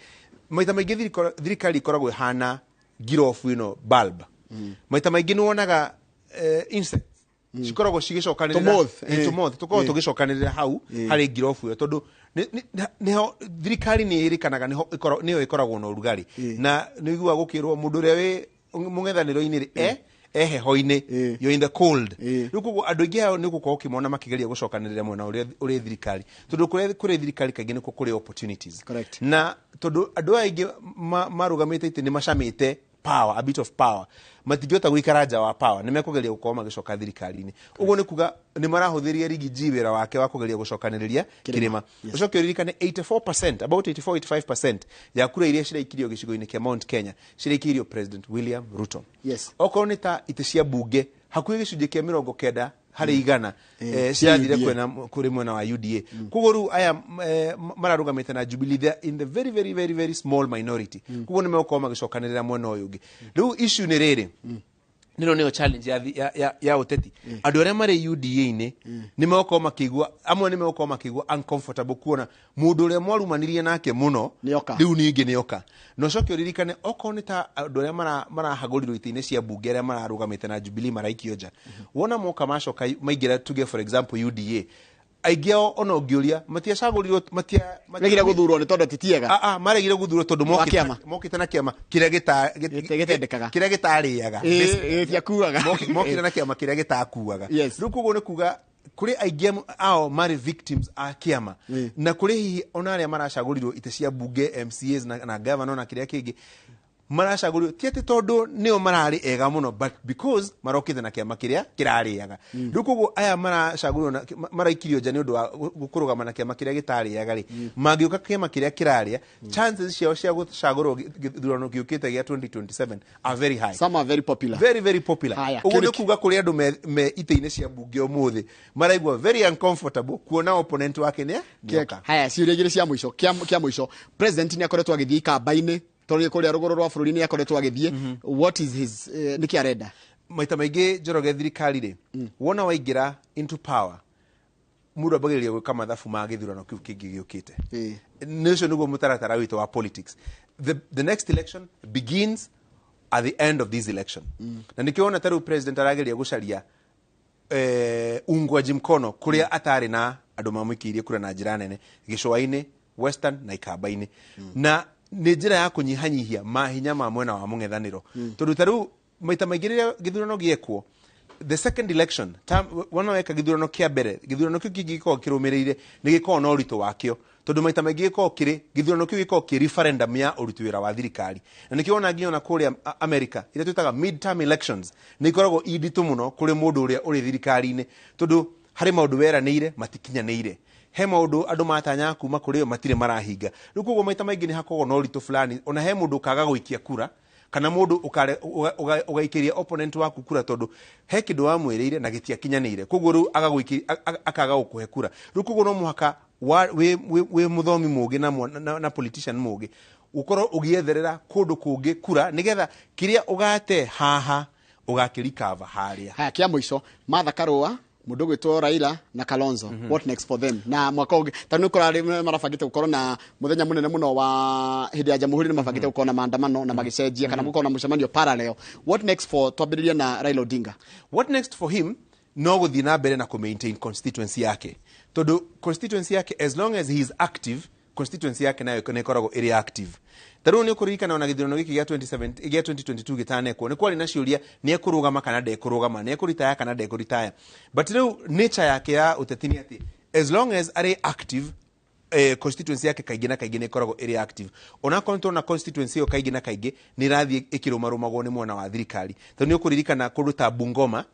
Speaker 2: maita maingi thirikari ikoragwo hana girofu ino bulb maita maingi ni wonaga insect cikoragwo cigicokanirira tukoragwo tugicokanirira hau hari girofu yo tondu niho thirikari ni irikanaga niho ikoragwo na urugari na niguwa gukirwo mundu uria wi mungethaniro-ini ri heho-ini you're in the cold rukugo andu ingi hao nigukorwo kimona makigeria gucokanirira mwena uria thirikari tondu kuri thirikari kaingi niko kuri opportunities na tondu andu aingi marugamite iti ni macamite power a bit of power matingiota guikara nja wa power ni mekugeria gukorwo magicoka thirikari-ini uguo ni kuga ni marahuthiria Rigiji wira wake wa kugeria gucokaniriria kirima ucoke ririkane 84% about 84-85% ya kura iria ciraikirio gicigo-ini kia Mount Kenya ciraikirio President William Ruto
Speaker 1: yes
Speaker 2: okorwo ni ta ite cia bunge hakuhi gicunjĩ kia 90 hari igana ciathire kwena kuri mwena wa UDA kugo ru aya mararugamite na Jubilee there in the very very very very small minority kugo nimeko magicokanirira mwena uyu ungi ru issue ni riri nino niyo challenge ya uteti andu aria mari UDA-ini nimeko makigwa amwe nimeko makigwa uncomfortable kuona mundu uria mwarumanirie nake muno riu ningi nioka no coke uririkane oko ni ta andu aria marahagũrirwo iti-ini cia mbunge aria mararugamite na Jubilee maraikio nja wona moka macoka maingira tuge for example UDA aigio ono ngiuria matiacagũrirwo
Speaker 1: matigire guthurwo ni tondu titiega
Speaker 2: maregire guthurwo tondu mokite na kiama kiria gitariaga
Speaker 1: gitiakuaga
Speaker 2: mokite na kiama kiria gitakuaga riu kugo ni kuga kuri aigio ao mari victims a kiama na kuri hihi ona aria maracagũrirwo ite cia mbunge MCAs na governor na kiria kingi maracagũrirwo tiete tondu nio marari ega muno but because marokite na kiama kiria kirariaga riu kugo aya maracagũrirwo maraikirio nja ni undu wa gukurugama na kiama kiria gitariaga ri mangiuka kiama kiria kiraria chances ciao cia gucagũrwo githurano giukite gia 2027 are very high.
Speaker 1: Some are very popular,
Speaker 2: very popular. Ugu ni kuga kuri andu me ite-ini cia mbunge umuthi maraigwa very uncomfortable kuona opponent wake ni nioka.
Speaker 1: Haya ciuria igiri cia mwisho kia mwisho president ni akoretwo agithii kamba-ini tori kuria ruguru rwa bururi ni akoretwo agithie what is his niki arenda
Speaker 2: maita maingi Njoroge thirikari ri wona waingira into power mundu ambagiriria gwika mathabu ma githurano kiu kingi giukite nicio niguo mutaratara witu wa politics. The next election begins at the end of this election na nikiona taru president arageria gucaria ungwaji mkono kuria atari na andu mamuikirie kura na njira nene Gicũa-ini, Western na Ikamba-ini na ni njira ya kunyihanyihia mahinya ma mwena wa mung'ethaniro tondu taru maita maigirira githurano giekwo the second election wana weka githurano kia mbere githurano kiu giko kirumirire ni giko no rito wakio tondu maita maingi giko kiri githurano kiu giko ki referendum ya uruti wira wa thirikari na nikiona nginya na kuria America ire twitaga midterm elections ni ikoragwo inditu muno kuri mundu uria uri thirikari-ini tondu hari maundu weranire matikinyanire he maundu andu matanya kuma kuri matire marahinga riu kugo maita maingi ni hakogo no rito fulani ona he mundu kaga guikia kura kana mundu ugaikiria opponent waku kura tondu he kindu wamwirire na gitiakinyanire kugo riu akaga gukuhe kura riu kugo no muhaka we muthomi mugi na politician mugi ukorwo ugietherera kundu kungi kura nigetha kiria ugate haha ugakirikava haria.
Speaker 1: Haya kia mwisho Martha Karua mundu gwitwo Raila na Kalonzo what next for them na mwaka ungi tanu kurari marafagite gukorwo na muthenya munene muno wa hindi ya jamhuri ni mafagite gukorwo na maandamano na magicenjia kana gukorwo na mucemanio parallel what next for twambiriria na Raila Odinga
Speaker 2: what next for him no guthii na mbere na ku maintain constituency yake tondu constituency yake as long as he is active constituency yake nayo ikoragwo iri active taru ni kuririkana na githurano giki gia 2022 gitanekwo ni kwari na ciuria ni ekurugama kana ndekurugama ni ekuritaya kana ndekuritaya but riu nature yake ya uteti ni ati as long as are active constituency yake kaigi na kaigi ni ikoragwo iri active ona control na constituency yo kaigi na kaigi ni rathie ikirumarumagwo ni mwena wa thirikari taru ni kuririkana kuruta Bungoma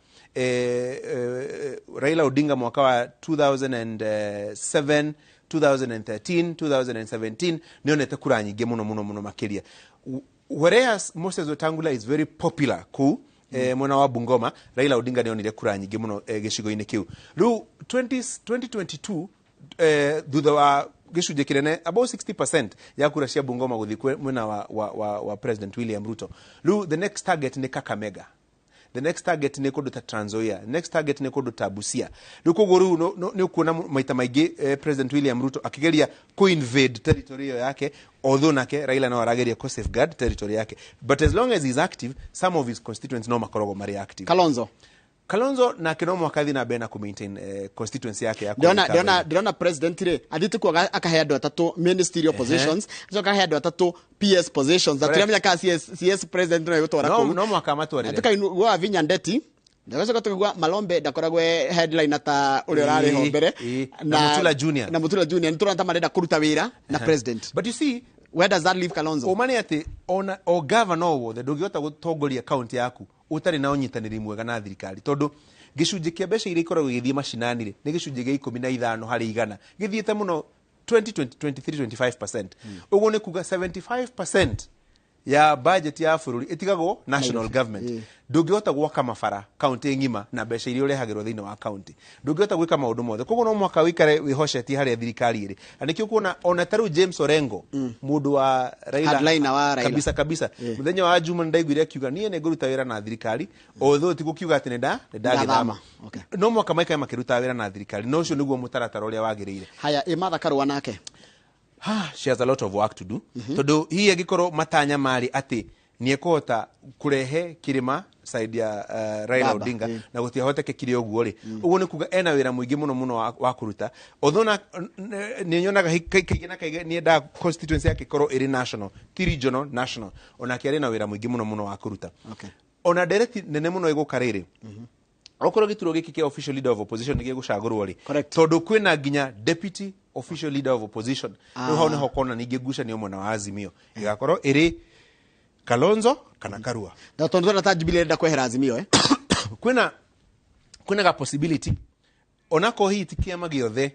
Speaker 2: Raila Odinga mwaka wa 2007 2013 2017 nionete kura nyingi muno makiria whereas Moses Wetangula is very popular mwena wa Bungoma Raila Odinga nionire kura nyingi muno gicigo-ini kiu riu 2022 thutha wa gicunje kirene about 60% ya kura cia Bungoma guthi mwena wa President William Ruto riu the next target ni Kakamega the next target ni kundu ta Trans Nzoia next target ni kundu ta Busia rikugo ru ni kuona maita maingi President William Ruto akigeria ku invade territory yake although nake Raila no arageria ku safeguard territory yake but as long as he is active some of his constituents no makorogo mari active Kalonzo na kinomo akathi na bena ku maintain constituency yake ya
Speaker 1: Diona president re aditi ku akahe andu atatu ministerial positions acoka akahe andu atatu PS positions that turamenya ka CS president no gutora
Speaker 2: ku no mwaka matwarire
Speaker 1: tukaigwa Vinya Ndeti ndagacoka tukigwa Malombe ndakoragwe headline ata uri urari ho mbere
Speaker 2: na Mutula Junior
Speaker 1: ni turanta marenda kuruta wira na president
Speaker 2: but you see
Speaker 1: where does that leave Kalonzo
Speaker 2: omani ati o governor wo the ndugihota gutongoria county yaku utari na unyitaniri mwega na thirikari tondu gicunje kia mbeca iria ikoragwo githie mashinani ri ni gicunje gia 15 hari igana githiete muno 23-25% uguo ni kuga 75% ya budget ya bururi itigagwo national government ndungihota gwaka mabara county ngima na mbeca iria urehagirwo thiini wa county ndungihota gwika maundu mothe koguo no mwaka wikare wihocetie haria thirikari iri anikio kuona ona taru James Orengo mundu wa Raila kabisa muthenya wa Juma ndaiguire akiuga nie ne nguruta wira na thirikari although tigukiuga ati nenda ndagithama no mwaka maika makiruta wira na thirikari no ucio niguo mutaratara uria wagiriire
Speaker 1: haya Martha Karua nake
Speaker 2: she has a lot of work to do tondu hii agikoro matanya mari ati niekuhota kurehe kirima side ya Raila Odinga na gutiahoteke kiri oguo ri uguo ni kuga ena wira muingi muno wa kuruta othona ni nyonaga kaigena ni enda constituency yake koro iri national ti regional national ona kiari na wira muingi muno wa kuruta ona direct nene muno igukarire okoro gituro giki kia official leader of opposition nige gucagurwo ri tondu kwina nginya deputy official leader of opposition hau ni hokona ninge gucanio mwana wa Azimio igakorwo iri Kalonzo kana Karua
Speaker 1: da tondu na Jubilee enda kwehera Azimio
Speaker 2: kwina ga possibility onako hii tikiama giothe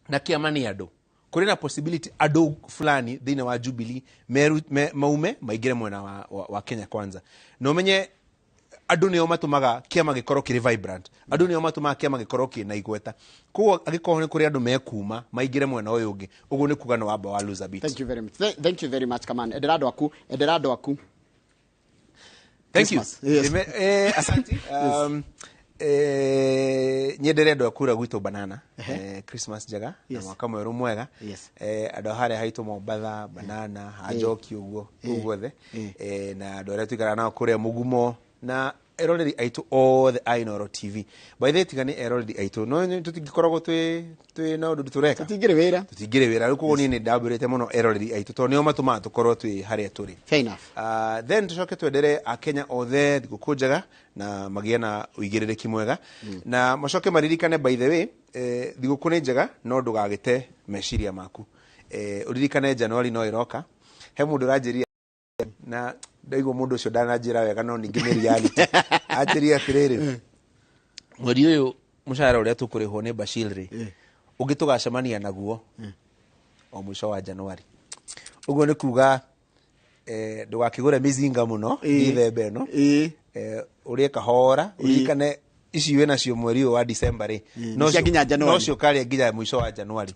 Speaker 2: na kiama ni andu kuri na possibility andu fulani thina wa Jubilee maume maigire mwena wa Kenya Kwanza no menye andu nio matumaga kiama gikoro kiri vibrant andu nio matumaga kiama gikoro kina igweta kuo agikoro ni kuri andu mekuma maigire mwena uyu ungi uguo ni kuga no wamba wa lose a bit.
Speaker 1: Thank you very much Kaman ederado aku
Speaker 2: thank you asante nyendere andu akura gwitu banana Christmas jaga na mwaka mweru mwega andu haria haitu Mombatha banana hajoki uguo guothe na andu aria twikara nao kuria Mugumo na eroreri aitu all the Ainoro TV by the tigani eroreri aitu no tutigikoragwo twi na undu tureka tutingire wira ruko ni ndabirete muno eroreri aitu to nio matuma tukorwo twi haria turi
Speaker 1: fair enough
Speaker 2: then tucoke twendere a Kenya othe thigukunjaga na magia na uigiririki mwega na macoke maririkane by the way thigukune njega no ndugagite meciria maku uririkane January no iroka he mundu ranjiria na ndaigo mundu ucio ndananjira wega no ningi ni reality ajiria atiriri mweri uyu mushahara uria tukurihwo ni Bashir ri ugitugacemania naguo o mwisho wa January uguo ni kuga ndugakigure mizinga muno ni thembe no urie kahora urikane ici we nacio mweri wa December ri no cio kari nginya mwisho wa January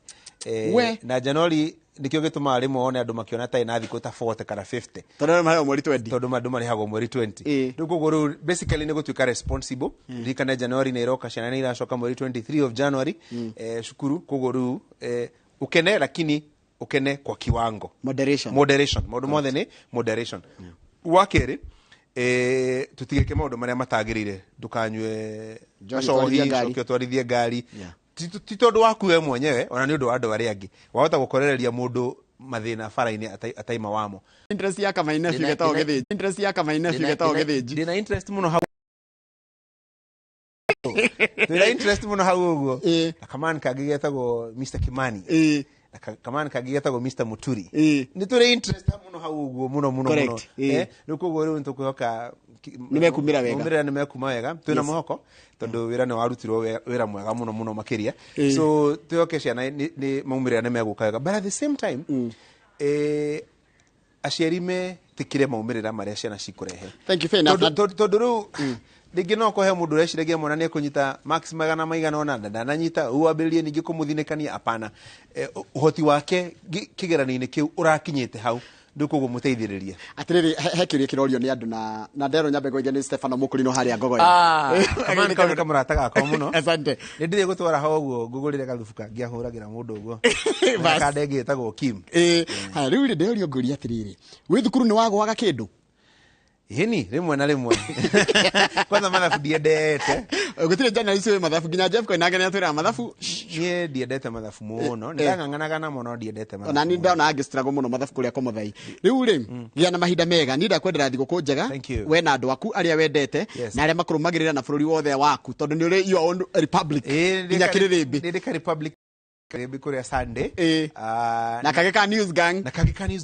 Speaker 2: na January nikio gituma rimo one andu makiona tai na thiko ta 40 kana 50
Speaker 1: tondu mari mweri 20
Speaker 2: tondu mandu mari hago mweri 20 nduko guru basically ni gutuika responsible rikana January na iroka ciana ni iracoka mweri 23 of January shukuru kuguru ukene lakini ukene kwa kiwango moderation maundu mothe ni moderation wakere tutigeke maundu maria matagirire ndukanywe jocohi cokio twarithie ngari titondu waku we mwenyewe ona ni undu wa andu aria angi wahota gukorereria mundu mathina bara-ini ataima wamo
Speaker 1: interest ya kamaina figetago githinji
Speaker 2: ndina interest muno hau uguo Kaman kagigetagwo Mr Kimani Kaman kagigetagwo Mr Muturi ni turi interest muno hau uguo muno nukugo riu ntukuhoka
Speaker 1: nimekumira
Speaker 2: wega twina muhoko tondu wira ni warutirwo wira mwega muno makiria so tuyoke ciana ni maumire ne meguka wega but at the same time aciari me tikire maumirira maria ciana cikurehe
Speaker 1: thank you fair enough
Speaker 2: tondu riu dingi no ko he mundu reciragia mwana ni kunyita max magana maigana ona ndananyita uambiririe ningi kumuthinikania apana uhoti wake kigerani-ini kiu urakinyite hau ndukugo muteithiriria
Speaker 1: atiriri hekirie kirorio ni andu na ndero nyambe goige ni Stefano Mukurino haria ngogoyo
Speaker 2: Kaman ka kamurataga ko muno
Speaker 1: asante
Speaker 2: ni ndire gutwara hoguo ngugurire gathufuka ngiahuragira mundu uguo kadenge tagwo Kim
Speaker 1: ha riu ri nderio nguri atiriri wi thukuru ni wagwaga kindu
Speaker 2: hini rimwe na rimwe kwanza mathafu ndiendete
Speaker 1: gutire jana icio mathafu nginya Jeff ko inagene atwira mathafu
Speaker 2: nie ndiendete mathafu muno ndanganganaga muno ndiendete mathafu
Speaker 1: ona ni ndona agistrago muno mathafu kuria komuthai riu ri gia na mahinda mega ni ndakwendera thiguku njega we na andu aku aria wendete na aria makurumagirira na bururi wothe waku tondu ni uri your own republic nginya kiririmbi
Speaker 2: ni republic karibu kuria Sunday
Speaker 1: na kageka news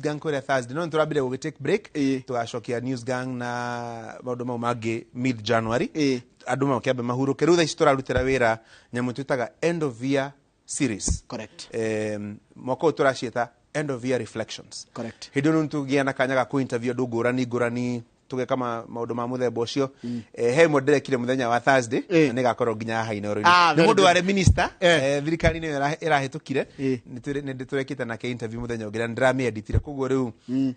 Speaker 1: gang
Speaker 2: kuria Thursday no turabire go take break tugashokia news gang na maundu mau mangi mid January andu makiambe mahuruke riu tha turarutira wira nyamu twitaga end of year series
Speaker 1: correct
Speaker 2: mwako turacieta end of year reflections.
Speaker 1: Correct.
Speaker 2: Hĩndĩ ĩyo nĩtũgĩa na kanya ga kũ-interview andũ ngũrani tugeka maũndũ ma mũthemba ũcio he mo ndĩrekire mũthenya wa Thursday na nĩgakorwo nginya haha Inooro-inĩ nĩ mũndũ warĩ minister thirikari-inĩ ĩyo ĩrahĩtũkire nĩndĩtũrekĩte nake interview mũthenya ũngĩ na nĩndĩramĩeditire koguo rĩu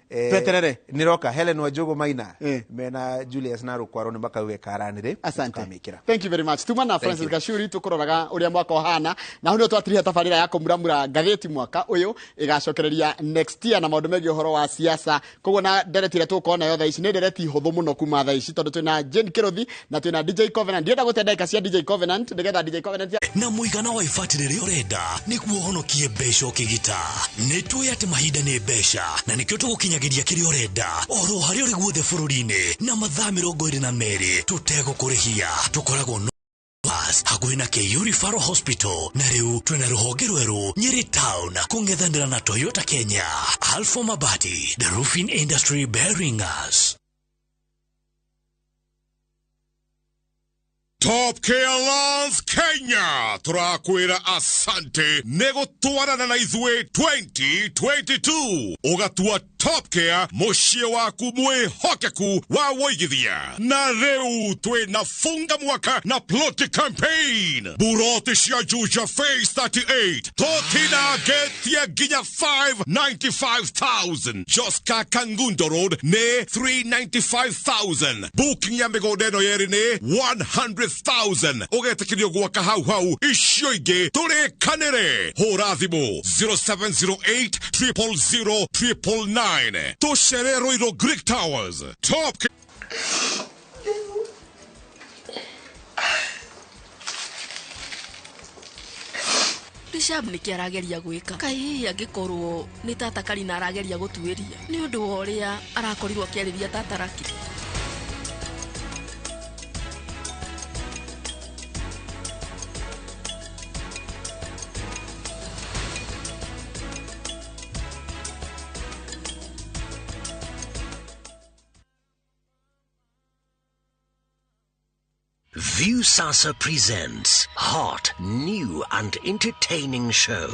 Speaker 1: tweterere
Speaker 2: nĩroka Helen Wanjũgũ Maina mena Julius na Rũkwaro nĩ makauge karanĩrĩ
Speaker 1: tukamĩkĩra. Thank you very much. Tuma na Francis Gachuri tũkũroraga ũrĩa mwaka ũhana na hũnĩ twatirihe tabarĩra ya kũmuramura ngathĩti mwaka ũyũ ĩgacokereria next year na maũndũ megiĩ ũhoro wa siasa koguo na nderetire tũkona yo thaa ici nĩ ndereti hũthũ mũno kuma thaa ici tondũ twĩna Jane Kirothi na twĩna DJ Covenant. Ndienda gũte ndagĩka cia DJ Covenant nĩgetha DJ Covenant
Speaker 3: na mũigana wa ibati rĩrĩa ũrenda nĩguo ũhonokie mbeca ũkĩgita. Nĩtũĩ atĩ mahinda nĩ mbeca na nĩkĩo tũgũkinyagĩria kĩrĩa ũrenda oro harĩa ũrĩ guothe bũrũri-inĩ na mathaa 22 tũtegũkũrĩhia. Tũkoragwo hakuhĩ na KU Referral Hospital na rĩu twĩna rũhonge rwerũ Nyeri Town kũng'ethanĩra na Toyota Kenya. Alpha Mabati, the roofing industry bearing us.
Speaker 4: Top Care Lance Kenya turakwira asante negotwarana na ithwe 2022 ugatua Top Care mushie waku mwihokeku wa woigithia na reu twina funga mwaka na ploti campaign buroti cia juja phase 38 totina getia ginya 595,000 Joska Kangundo Road ne 395,000 booking ya migodeno yeri ne 100,000 ugetekirio gwaka hau icio ingi turi kanire hura thimu 0708 000 999 Toshere Roiro Greek Towers Top
Speaker 5: Bishop nĩkĩ arageria gwĩka kaĩ angĩkorwo nĩ tata Karina arageria gũtuĩria nĩ ũndũ wa ũrĩa arakorirwo akĩarĩria tata Raki.
Speaker 3: View Sasa presents hot, new and entertaining show.